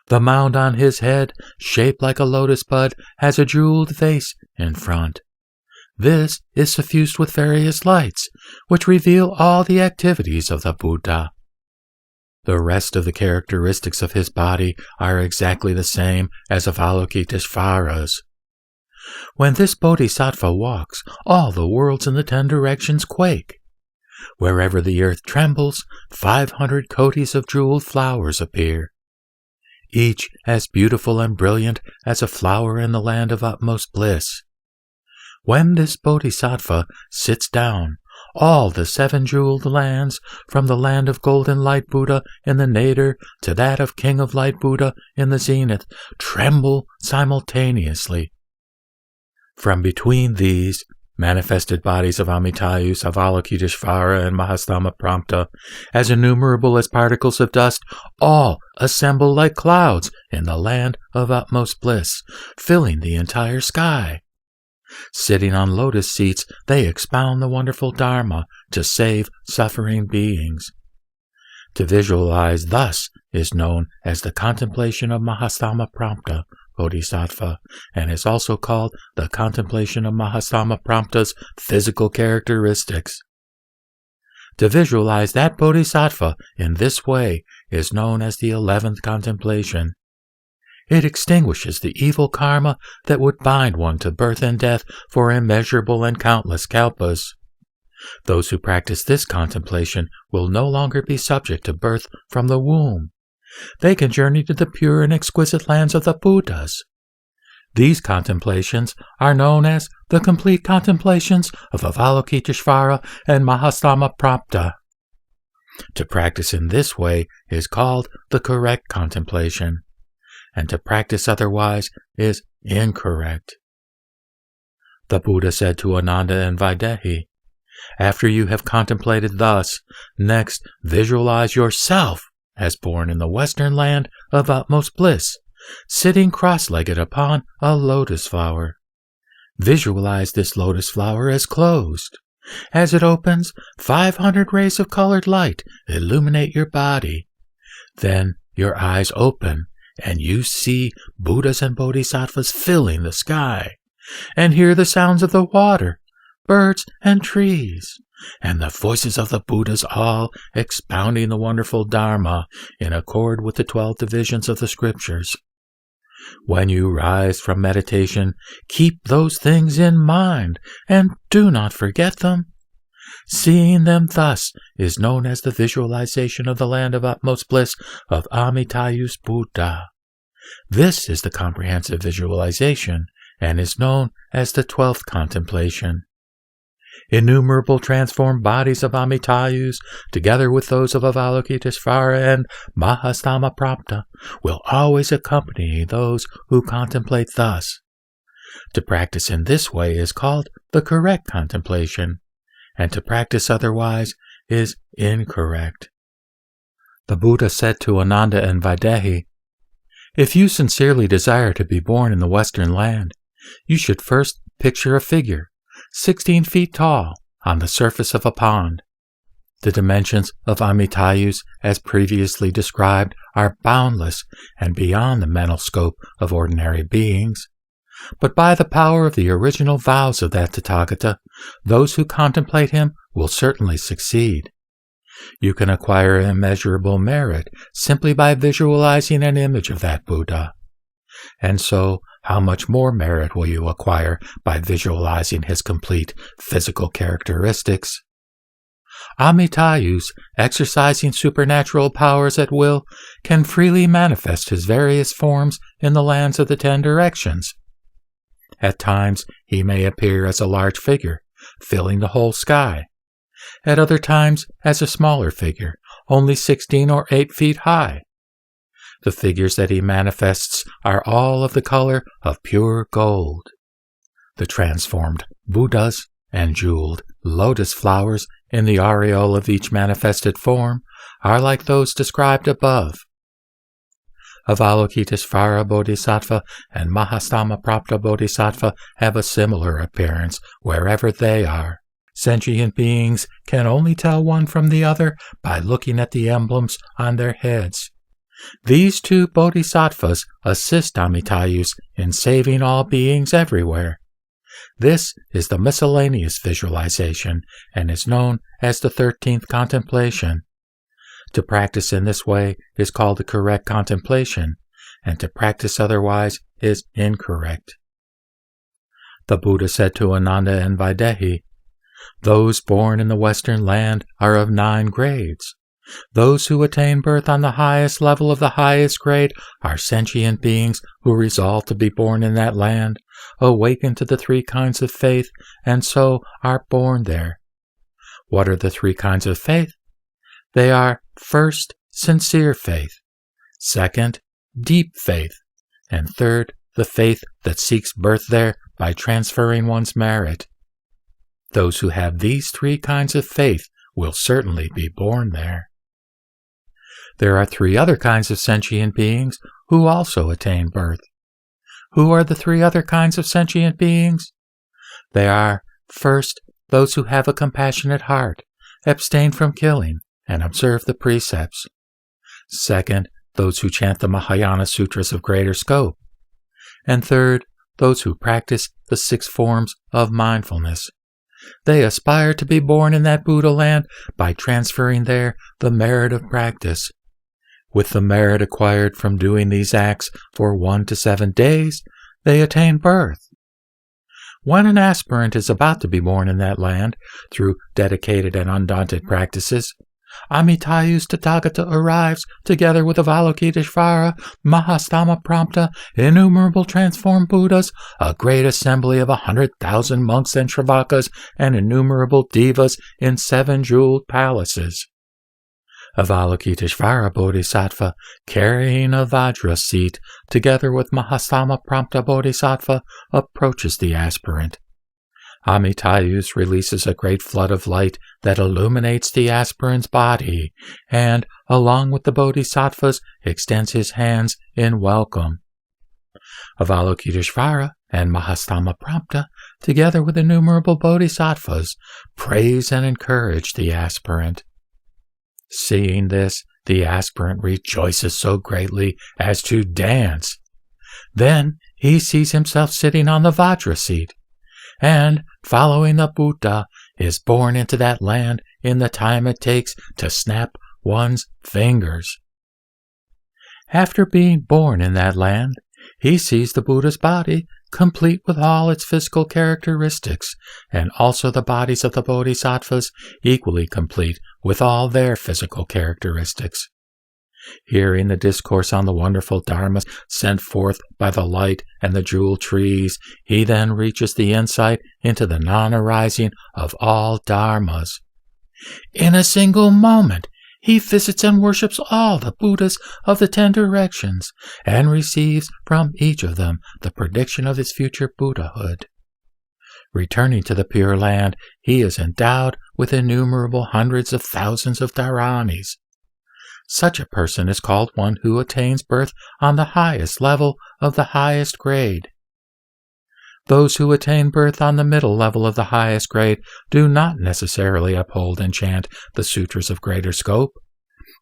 The mound on his head, shaped like a lotus bud, has a jeweled vase in front. This is suffused with various lights, which reveal all the activities of the Buddha. The rest of the characteristics of his body are exactly the same as Avalokiteshvara's. When this Bodhisattva walks, all the worlds in the 10 directions quake. Wherever the earth trembles, 500 kotis of jeweled flowers appear, each as beautiful and brilliant as a flower in the land of utmost bliss. When this Bodhisattva sits down, all the 7 jeweled lands, from the land of Golden Light Buddha in the nadir to that of King of Light Buddha in the zenith, tremble simultaneously. From between these manifested bodies of Amitayus, Avalokiteshvara, and Mahastama-prapta, as innumerable as particles of dust, all assemble like clouds in the land of utmost bliss, filling the entire sky. Sitting on lotus seats, they expound the wonderful Dharma to save suffering beings. To visualize thus is known as the contemplation of Mahastama-prapta Bodhisattva, and is also called the contemplation of Mahastama-prapta's physical characteristics. To visualize that Bodhisattva in this way is known as the 11th contemplation. It extinguishes the evil karma that would bind one to birth and death for immeasurable and countless kalpas. Those who practice this contemplation will no longer be subject to birth from the womb. They can journey to the pure and exquisite lands of the Buddhas. These contemplations are known as the complete contemplations of Avalokiteshvara and Mahastama-prapta. To practice in this way is called the correct contemplation, and to practice otherwise is incorrect. The Buddha said to Ananda and Vaidehi, "After you have contemplated thus, next visualize yourself as born in the western land of utmost bliss, sitting cross-legged upon a lotus flower. Visualize this lotus flower as closed. As it opens, 500 rays of colored light illuminate your body. Then your eyes open, and you see Buddhas and Bodhisattvas filling the sky, and hear the sounds of the water, birds, and trees, and the voices of the Buddhas all expounding the wonderful Dharma in accord with the 12 divisions of the scriptures. When you rise from meditation, keep those things in mind, and do not forget them. Seeing them thus is known as the visualization of the land of utmost bliss of Amitayus Buddha. This is the comprehensive visualization, and is known as the 12th contemplation. Innumerable transformed bodies of Amitayus, together with those of Avalokiteshvara and Mahastama-prapta, will always accompany those who contemplate thus. To practice in this way is called the correct contemplation, and to practice otherwise is incorrect. The Buddha said to Ananda and Vaidehi, "If you sincerely desire to be born in the Western land, you should first picture a figure 16 feet tall on the surface of a pond. The dimensions of Amitayus, as previously described, are boundless and beyond the mental scope of ordinary beings. But by the power of the original vows of that Tathagata, those who contemplate him will certainly succeed. You can acquire immeasurable merit simply by visualizing an image of that Buddha. And so, how much more merit will you acquire by visualizing his complete physical characteristics? Amitayus, exercising supernatural powers at will, can freely manifest his various forms in the lands of the 10 directions. At times, he may appear as a large figure, filling the whole sky. At other times, as a smaller figure, only 16 or 8 feet high. The figures that he manifests are all of the color of pure gold. The transformed Buddhas and jeweled lotus flowers in the aureole of each manifested form are like those described above. Avalokiteshvara Bodhisattva and Mahastama-prapta Bodhisattva have a similar appearance wherever they are. Sentient beings can only tell one from the other by looking at the emblems on their heads. These 2 bodhisattvas assist Amitayus in saving all beings everywhere. This is the miscellaneous visualization and is known as the 13th contemplation. To practice in this way is called the correct contemplation, and to practice otherwise is incorrect. The Buddha said to Ananda and Vaidehi, "Those born in the Western land are of 9 grades. Those who attain birth on the highest level of the highest grade are sentient beings who resolve to be born in that land, awaken to the 3 kinds of faith, and so are born there. What are the 3 kinds of faith? They are, first, sincere faith, second, deep faith, and third, the faith that seeks birth there by transferring one's merit. Those who have these 3 kinds of faith will certainly be born there. There are 3 other kinds of sentient beings who also attain birth. Who are the 3 other kinds of sentient beings? They are, first, those who have a compassionate heart, abstain from killing, and observe the precepts. Second, those who chant the Mahayana Sutras of greater scope. And third, those who practice the 6 forms of mindfulness. They aspire to be born in that Buddha land by transferring there the merit of practice. With the merit acquired from doing these acts for 1 to 7 days, they attain birth. When an aspirant is about to be born in that land, through dedicated and undaunted practices, Amitayus Tathagata arrives together with Avalokiteshvara, Mahastama-prapta, innumerable transformed Buddhas, a great assembly of 100,000 monks and Shravakas, and innumerable devas in 7 jeweled palaces. Avalokiteshvara Bodhisattva, carrying a Vajra seat, together with Mahastama-prapta Bodhisattva, approaches the aspirant. Amitayus releases a great flood of light that illuminates the aspirant's body, and, along with the bodhisattvas, extends his hands in welcome. Avalokiteshvara and Mahastama-prapta, together with innumerable bodhisattvas, praise and encourage the aspirant. Seeing this, the aspirant rejoices so greatly as to dance. Then he sees himself sitting on the Vajra seat, and, following the Buddha, is born into that land in the time it takes to snap one's fingers. After being born in that land, he sees the Buddha's body complete with all its physical characteristics, and also the bodies of the bodhisattvas equally complete with all their physical characteristics. Hearing the discourse on the wonderful dharmas sent forth by the light and the jewel trees, he then reaches the insight into the non-arising of all dharmas. In a single moment, he visits and worships all the Buddhas of the 10 directions and receives from each of them the prediction of his future Buddhahood. Returning to the Pure Land, he is endowed with innumerable hundreds of thousands of dharanis. Such a person is called one who attains birth on the highest level of the highest grade. Those who attain birth on the middle level of the highest grade do not necessarily uphold and chant the sutras of greater scope,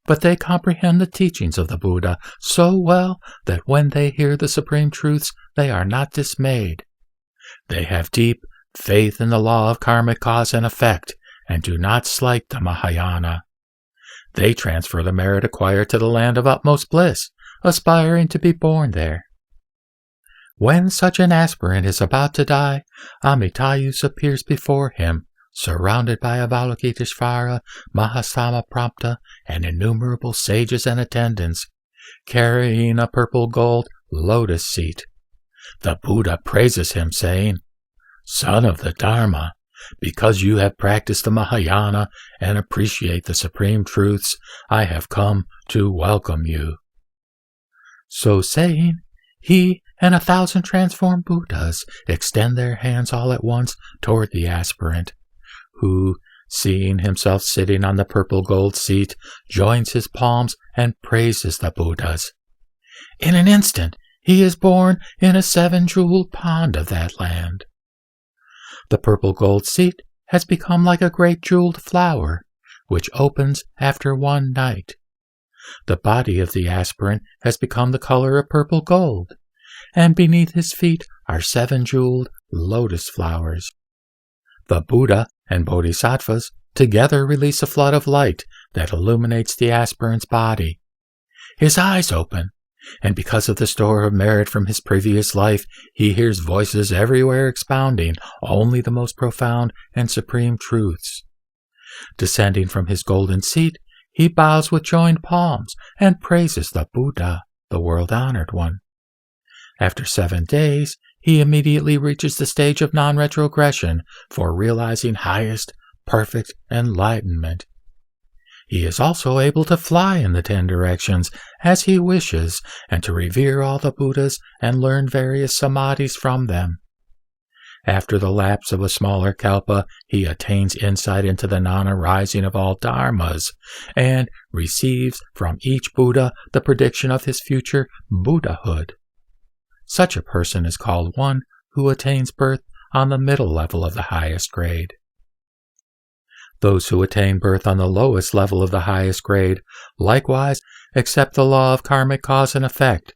but they comprehend the teachings of the Buddha so well that when they hear the supreme truths, they are not dismayed. They have deep faith in the law of karmic cause and effect and do not slight the Mahayana. They transfer the merit acquired to the land of utmost bliss, aspiring to be born there. When such an aspirant is about to die, Amitayus appears before him, surrounded by Avalokiteshvara, Mahasamaprapta, and innumerable sages and attendants, carrying a purple gold lotus seat. The Buddha praises him, saying, "Son of the Dharma, because you have practiced the Mahayana and appreciate the supreme truths, I have come to welcome you." So saying, he and 1,000 transformed Buddhas extend their hands all at once toward the aspirant, who, seeing himself sitting on the purple gold seat, joins his palms and praises the Buddhas. In an instant, he is born in a 7-jeweled pond of that land. The purple gold seat has become like a great jeweled flower, which opens after one night. The body of the aspirant has become the color of purple gold, and beneath his feet are 7 jeweled lotus flowers. The Buddha and Bodhisattvas together release a flood of light that illuminates the aspirant's body. His eyes open, and because of the store of merit from his previous life, he hears voices everywhere expounding only the most profound and supreme truths. Descending from his golden seat, he bows with joined palms and praises the Buddha, the world-honored one. After 7 days, he immediately reaches the stage of non-retrogression for realizing highest, perfect enlightenment. He is also able to fly in the 10 directions as he wishes and to revere all the Buddhas and learn various samadhis from them. After the lapse of a smaller kalpa, he attains insight into the non-arising of all dharmas and receives from each Buddha the prediction of his future Buddhahood. Such a person is called one who attains birth on the middle level of the highest grade. Those who attain birth on the lowest level of the highest grade likewise accept the law of karmic cause and effect,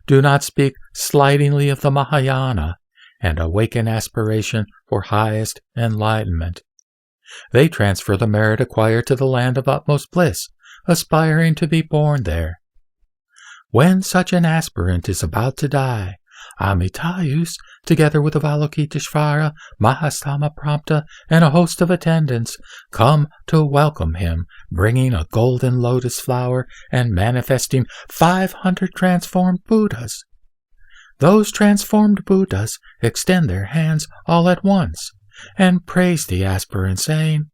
do not speak slightingly of the Mahayana, and awaken aspiration for highest enlightenment. They transfer the merit acquired to the land of utmost bliss, aspiring to be born there. When such an aspirant is about to die, Amitayus, together with Avalokiteshvara, Mahasamaprapta, and a host of attendants, come to welcome him, bringing a golden lotus flower and manifesting 500 transformed Buddhas. Those transformed Buddhas extend their hands all at once and praise the aspirant, saying,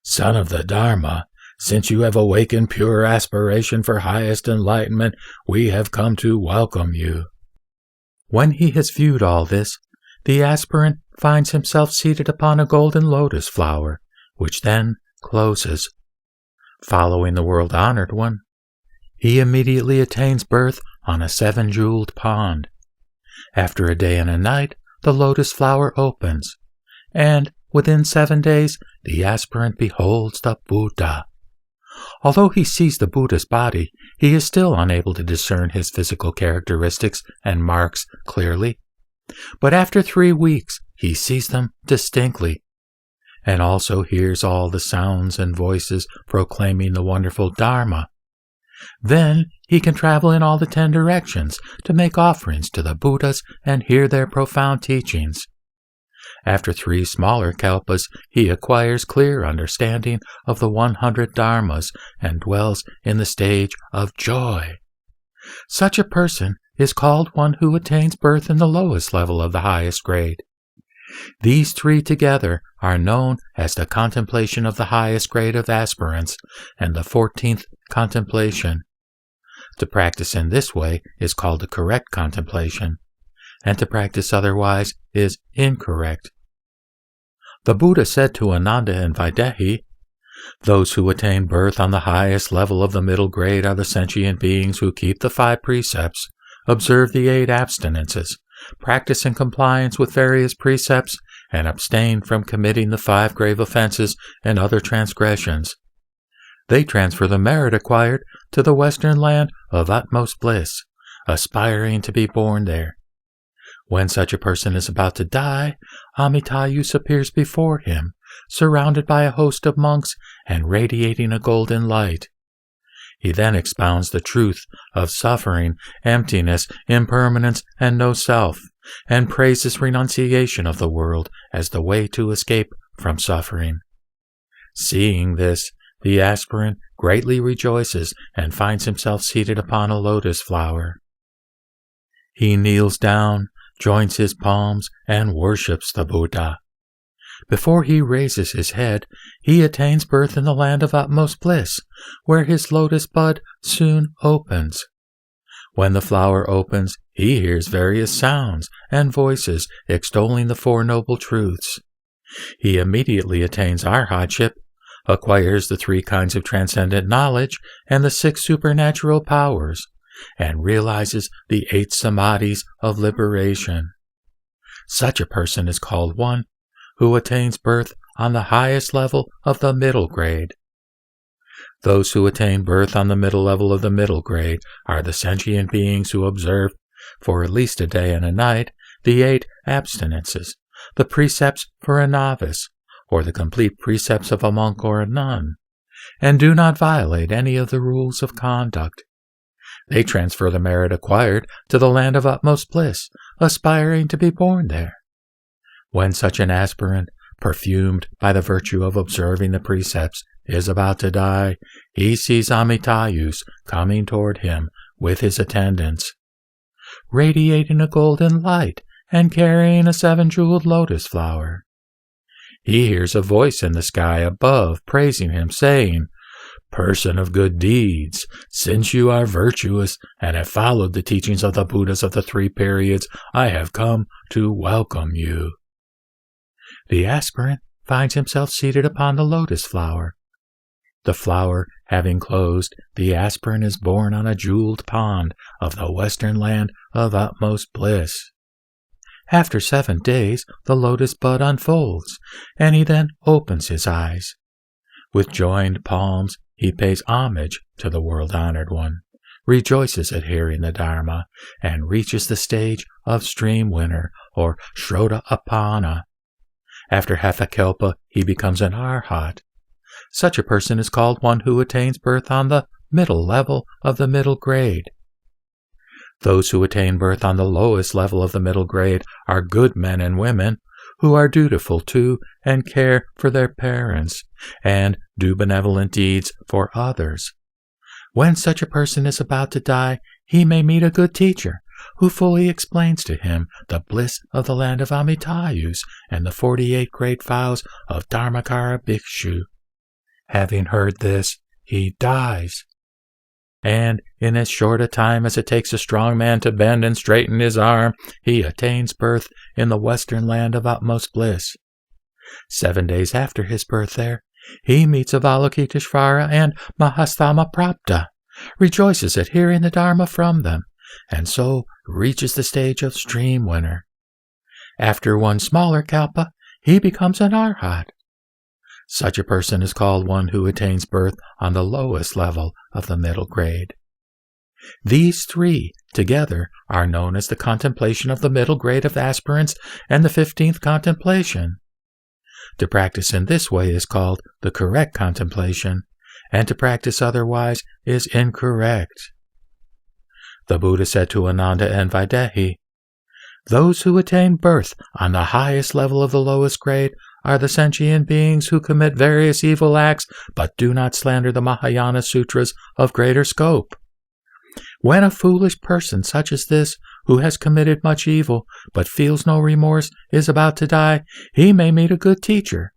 "Son of the Dharma, since you have awakened pure aspiration for highest enlightenment, we have come to welcome you." When he has viewed all this, the aspirant finds himself seated upon a golden lotus flower, which then closes. Following the world-honored one, he immediately attains birth on a 7-jeweled pond. After a day and a night, the lotus flower opens, and within 7 days, the aspirant beholds the Buddha. Although he sees the Buddha's body, he is still unable to discern his physical characteristics and marks clearly. But after 3 weeks, he sees them distinctly, and also hears all the sounds and voices proclaiming the wonderful Dharma. Then he can travel in all the 10 directions to make offerings to the Buddhas and hear their profound teachings. After 3 smaller kalpas, he acquires clear understanding of the 100 dharmas and dwells in the stage of joy. Such a person is called one who attains birth in the lowest level of the highest grade. These 3 together are known as the contemplation of the highest grade of aspirants and the 14th contemplation. To practice in this way is called the correct contemplation, and to practice otherwise is incorrect. The Buddha said to Ananda and Vaidehi, "Those who attain birth on the highest level of the middle grade are the sentient beings who keep the 5 precepts, observe the 8 abstinences, practice in compliance with various precepts, and abstain from committing the 5 grave offenses and other transgressions. They transfer the merit acquired to the western land of utmost bliss, aspiring to be born there. When such a person is about to die, Amitayus appears before him, surrounded by a host of monks and radiating a golden light. He then expounds the truth of suffering, emptiness, impermanence, and no self, and praises renunciation of the world as the way to escape from suffering. Seeing this, the aspirant greatly rejoices and finds himself seated upon a lotus flower. He kneels down, joins his palms, and worships the Buddha. Before he raises his head, he attains birth in the land of utmost bliss, where his lotus bud soon opens. When the flower opens, he hears various sounds and voices extolling the 4 noble truths. He immediately attains arhatship, acquires the 3 kinds of transcendent knowledge and the 6 supernatural powers, and realizes the 8 samadhis of liberation. Such a person is called one who attains birth on the highest level of the middle grade. Those who attain birth on the middle level of the middle grade are the sentient beings who observe, for at least a day and a night, the 8 abstinences, the precepts for a novice, or the complete precepts of a monk or a nun, and do not violate any of the rules of conduct. They transfer the merit acquired to the land of utmost bliss, aspiring to be born there. When such an aspirant, perfumed by the virtue of observing the precepts, is about to die, he sees Amitayus coming toward him with his attendants, radiating a golden light and carrying a 7-jeweled lotus flower. He hears a voice in the sky above praising him, saying, "Person of good deeds, since you are virtuous and have followed the teachings of the Buddhas of the 3 periods, I have come to welcome you." The aspirant finds himself seated upon the lotus flower. The flower having closed, the aspirant is born on a jeweled pond of the western land of utmost bliss. After 7 days, the lotus bud unfolds, and he then opens his eyes. With joined palms, he pays homage to the world-honored one, rejoices at hearing the Dharma, and reaches the stage of stream winner, or Shrodapana. After half a kalpa, he becomes an arhat. Such a person is called one who attains birth on the middle level of the middle grade. Those who attain birth on the lowest level of the middle grade are good men and women who are dutiful to and care for their parents, and do benevolent deeds for others. When such a person is about to die, he may meet a good teacher, who fully explains to him the bliss of the land of Amitayus and the 48 great vows of Dharmakara Bhikshu. Having heard this, he dies. And in as short a time as it takes a strong man to bend and straighten his arm, he attains birth in the western land of utmost bliss. 7 days after his birth there, he meets Avalokiteshvara and Mahastamaprapta, rejoices at hearing the Dharma from them, and so reaches the stage of stream winner. After 1 smaller kalpa, he becomes an arhat. Such a person is called one who attains birth on the lowest level of the middle grade. These 3 together are known as the contemplation of the middle grade of aspirants and the 15th contemplation. To practice in this way is called the correct contemplation, and to practice otherwise is incorrect. The Buddha said to Ananda and Vaidehi, Those who attain birth on the highest level of the lowest grade are the sentient beings who commit various evil acts but do not slander the Mahayana Sutras of greater scope. When a foolish person such as this, who has committed much evil but feels no remorse, is about to die, he may meet a good teacher,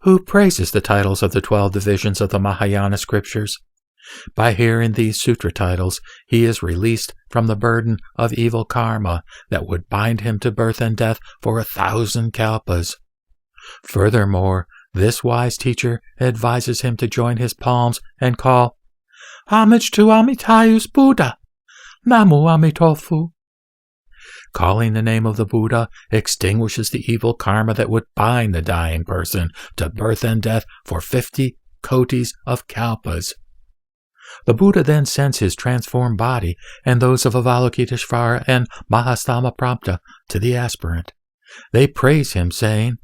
who praises the titles of the 12 divisions of the Mahayana scriptures. By hearing these sutra titles, he is released from the burden of evil karma that would bind him to birth and death for 1,000 kalpas. Furthermore, this wise teacher advises him to join his palms and call, "Homage to Amitayus Buddha! Namo Amituofo!" Calling the name of the Buddha extinguishes the evil karma that would bind the dying person to birth and death for 50 kotis of kalpas. The Buddha then sends his transformed body and those of Avalokiteshvara and Mahastamaprapta to the aspirant. They praise him, saying,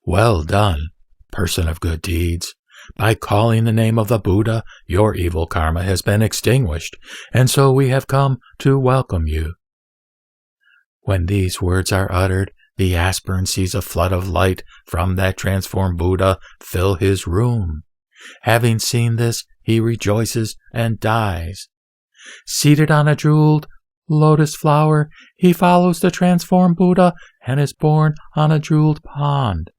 "Well done, person of good deeds. By calling the name of the Buddha, your evil karma has been extinguished, and so we have come to welcome you." When these words are uttered, the aspirant sees a flood of light from that transformed Buddha fill his room. Having seen this, he rejoices and dies. Seated on a jeweled lotus flower, he follows the transformed Buddha and is born on a jeweled pond.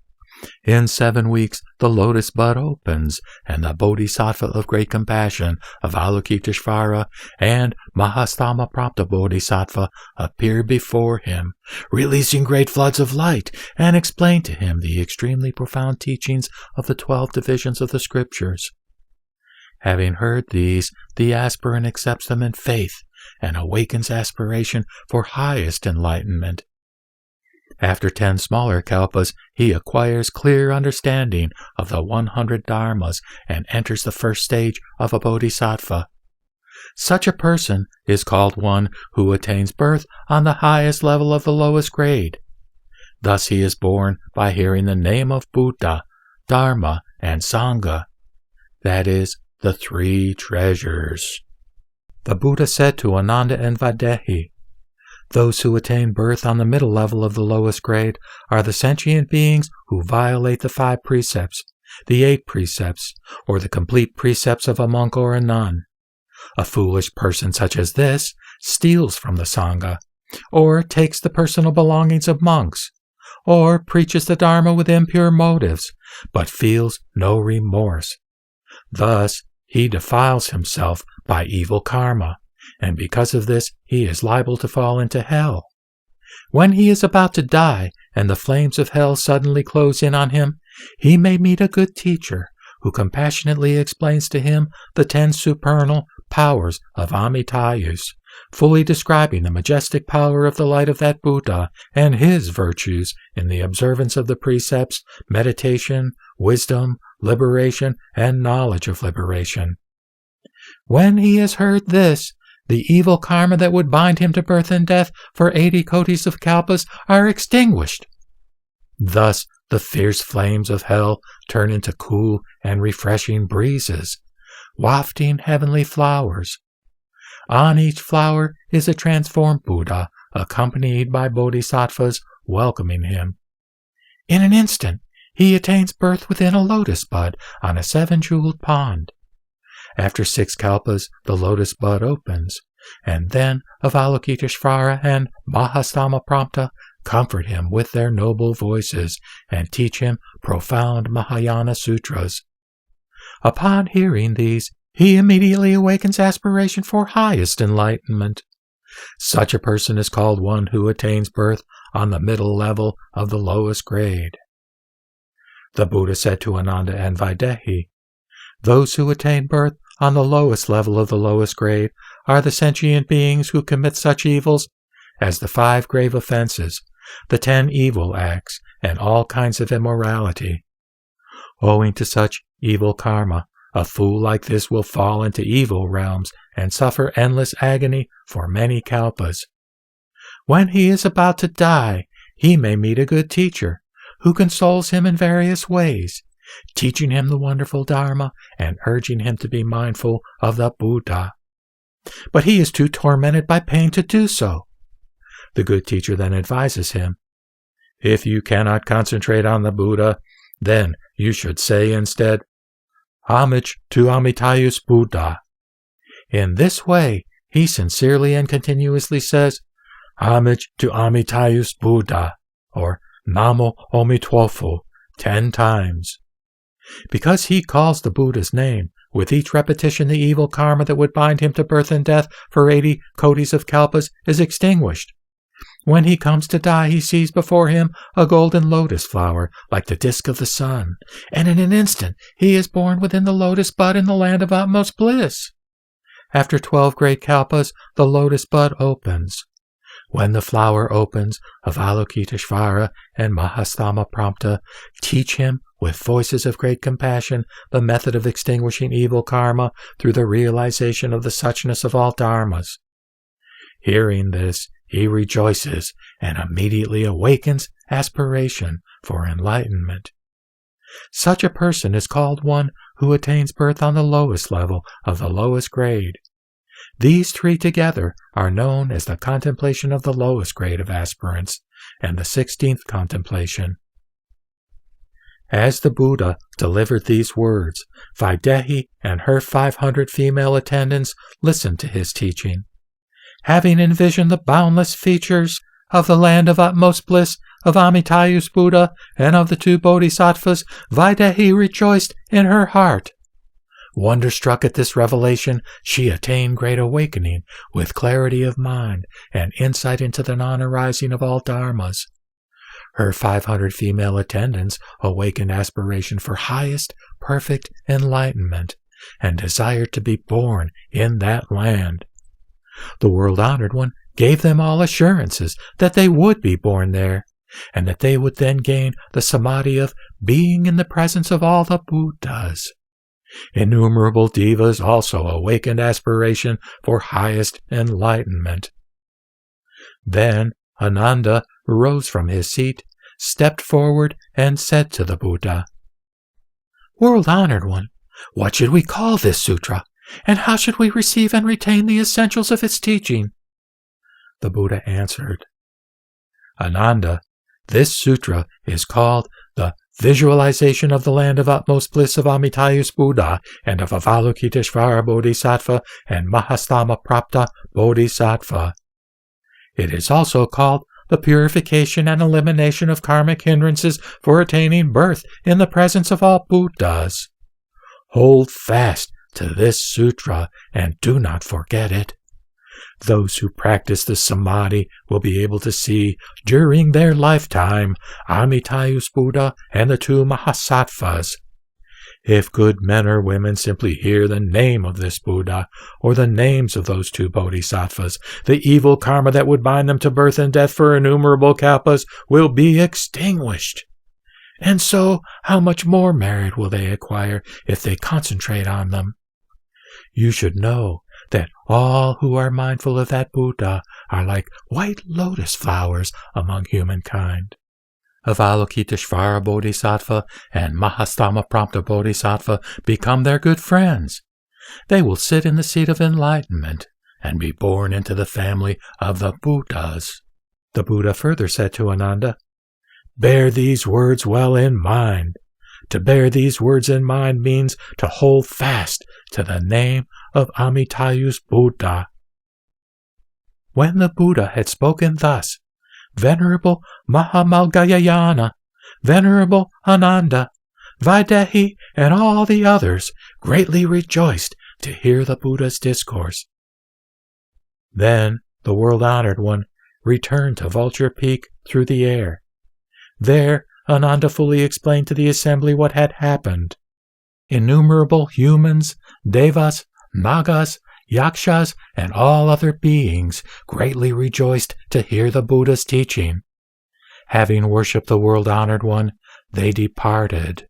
In 7 weeks, the lotus bud opens, and the Bodhisattva of great compassion, Avalokiteshvara, and Mahastamaprapta Bodhisattva appear before him, releasing great floods of light, and explain to him the extremely profound teachings of the 12 divisions of the scriptures. Having heard these, the aspirant accepts them in faith and awakens aspiration for highest enlightenment. After 10 smaller kalpas, he acquires clear understanding of the 100 dharmas and enters the first stage of a bodhisattva. Such a person is called one who attains birth on the highest level of the lowest grade. Thus he is born by hearing the name of Buddha, Dharma, and Sangha, that is, the 3 treasures. The Buddha said to Ananda and Vaidehi, "Those who attain birth on the middle level of the lowest grade are the sentient beings who violate the 5 precepts, the 8 precepts, or the complete precepts of a monk or a nun. A foolish person such as this steals from the Sangha, or takes the personal belongings of monks, or preaches the Dharma with impure motives, but feels no remorse. Thus, he defiles himself by evil karma, and because of this he is liable to fall into hell. When he is about to die, and the flames of hell suddenly close in on him, he may meet a good teacher, who compassionately explains to him the 10 supernal powers of Amitayus, fully describing the majestic power of the light of that Buddha and his virtues in the observance of the precepts, meditation, wisdom, liberation, and knowledge of liberation. When he has heard this, the evil karma that would bind him to birth and death for 80 kotis of kalpas are extinguished. Thus the fierce flames of hell turn into cool and refreshing breezes, wafting heavenly flowers. On each flower is a transformed Buddha, accompanied by bodhisattvas welcoming him. In an instant, he attains birth within a lotus bud on a 7-jeweled pond. After 6 kalpas, the lotus bud opens, and then Avalokiteshvara and Mahastamaprapta comfort him with their noble voices and teach him profound Mahayana sutras. Upon hearing these, he immediately awakens aspiration for highest enlightenment. Such a person is called one who attains birth on the middle level of the lowest grade. The Buddha said to Ananda and Vaidehi, "Those who attain birth on the lowest level of the lowest grade are the sentient beings who commit such evils as the 5 grave offenses, the 10 evil acts, and all kinds of immorality. Owing to such evil karma, a fool like this will fall into evil realms and suffer endless agony for many kalpas. When he is about to die, he may meet a good teacher, who consoles him in various ways, teaching him the wonderful Dharma and urging him to be mindful of the Buddha. But he is too tormented by pain to do so. The good teacher then advises him, "If you cannot concentrate on the Buddha, then you should say instead, 'Homage to Amitayus Buddha.' In this way, he sincerely and continuously says, 'Homage to Amitayus Buddha,' or 'Namo Amituofo,' 10 times. Because he calls the Buddha's name, with each repetition the evil karma that would bind him to birth and death for 80 kotis of kalpas is extinguished. When he comes to die, he sees before him a golden lotus flower like the disk of the sun, and in an instant he is born within the lotus bud in the land of utmost bliss. After 12 great kalpas, the lotus bud opens. When the flower opens, Avalokiteshvara and Mahastama Prompta teach him with voices of great compassion the method of extinguishing evil karma through the realization of the suchness of all dharmas. Hearing this, he rejoices and immediately awakens aspiration for enlightenment. Such a person is called one who attains birth on the lowest level of the lowest grade. These 3 together are known as the contemplation of the lowest grade of aspirants and the 16th contemplation. As the Buddha delivered these words, Vaidehi and her 500 female attendants listened to his teaching. Having envisioned the boundless features of the land of utmost bliss of Amitayus Buddha and of the 2 bodhisattvas, Vaidehi rejoiced in her heart. Wonderstruck at this revelation, she attained great awakening with clarity of mind and insight into the non-arising of all dharmas. Her 500 female attendants awakened aspiration for highest, perfect enlightenment and desired to be born in that land. The world-honored one gave them all assurances that they would be born there, and that they would then gain the samadhi of being in the presence of all the Buddhas. Innumerable devas also awakened aspiration for highest enlightenment. Then Ananda rose from his seat, stepped forward, and said to the Buddha, "World-honored one, what should we call this sutra, and how should we receive and retain the essentials of its teaching?" The Buddha answered, "Ananda, this sutra is called the Visualization of the Land of Utmost Bliss of Amitayus Buddha and of Avalokiteshvara Bodhisattva and Mahastama Prapta Bodhisattva. It is also called the Purification and Elimination of Karmic Hindrances for Attaining Birth in the Presence of all Buddhas. Hold fast to this sutra and do not forget it. Those who practice the samadhi will be able to see, during their lifetime, Amitayus Buddha and the 2 Mahasattvas. If good men or women simply hear the name of this Buddha, or the names of those 2 bodhisattvas, the evil karma that would bind them to birth and death for innumerable kalpas will be extinguished. And so, how much more merit will they acquire if they concentrate on them? You should know that all who are mindful of that Buddha are like white lotus flowers among humankind. Avalokiteshvara Bodhisattva and Mahastama Prompta Bodhisattva become their good friends. They will sit in the seat of enlightenment and be born into the family of the Buddhas." The Buddha further said to Ananda, "Bear these words well in mind. To bear these words in mind means to hold fast to the name of Amitayus Buddha." When the Buddha had spoken thus, Venerable Mahamalgayayana, Venerable Ananda, Vaidehi, and all the others greatly rejoiced to hear the Buddha's discourse. Then the world-honored one returned to Vulture Peak through the air. There Ananda fully explained to the assembly what had happened. Innumerable humans, devas, nagas, yakshas, and all other beings greatly rejoiced to hear the Buddha's teaching. Having worshipped the world-honored one, they departed.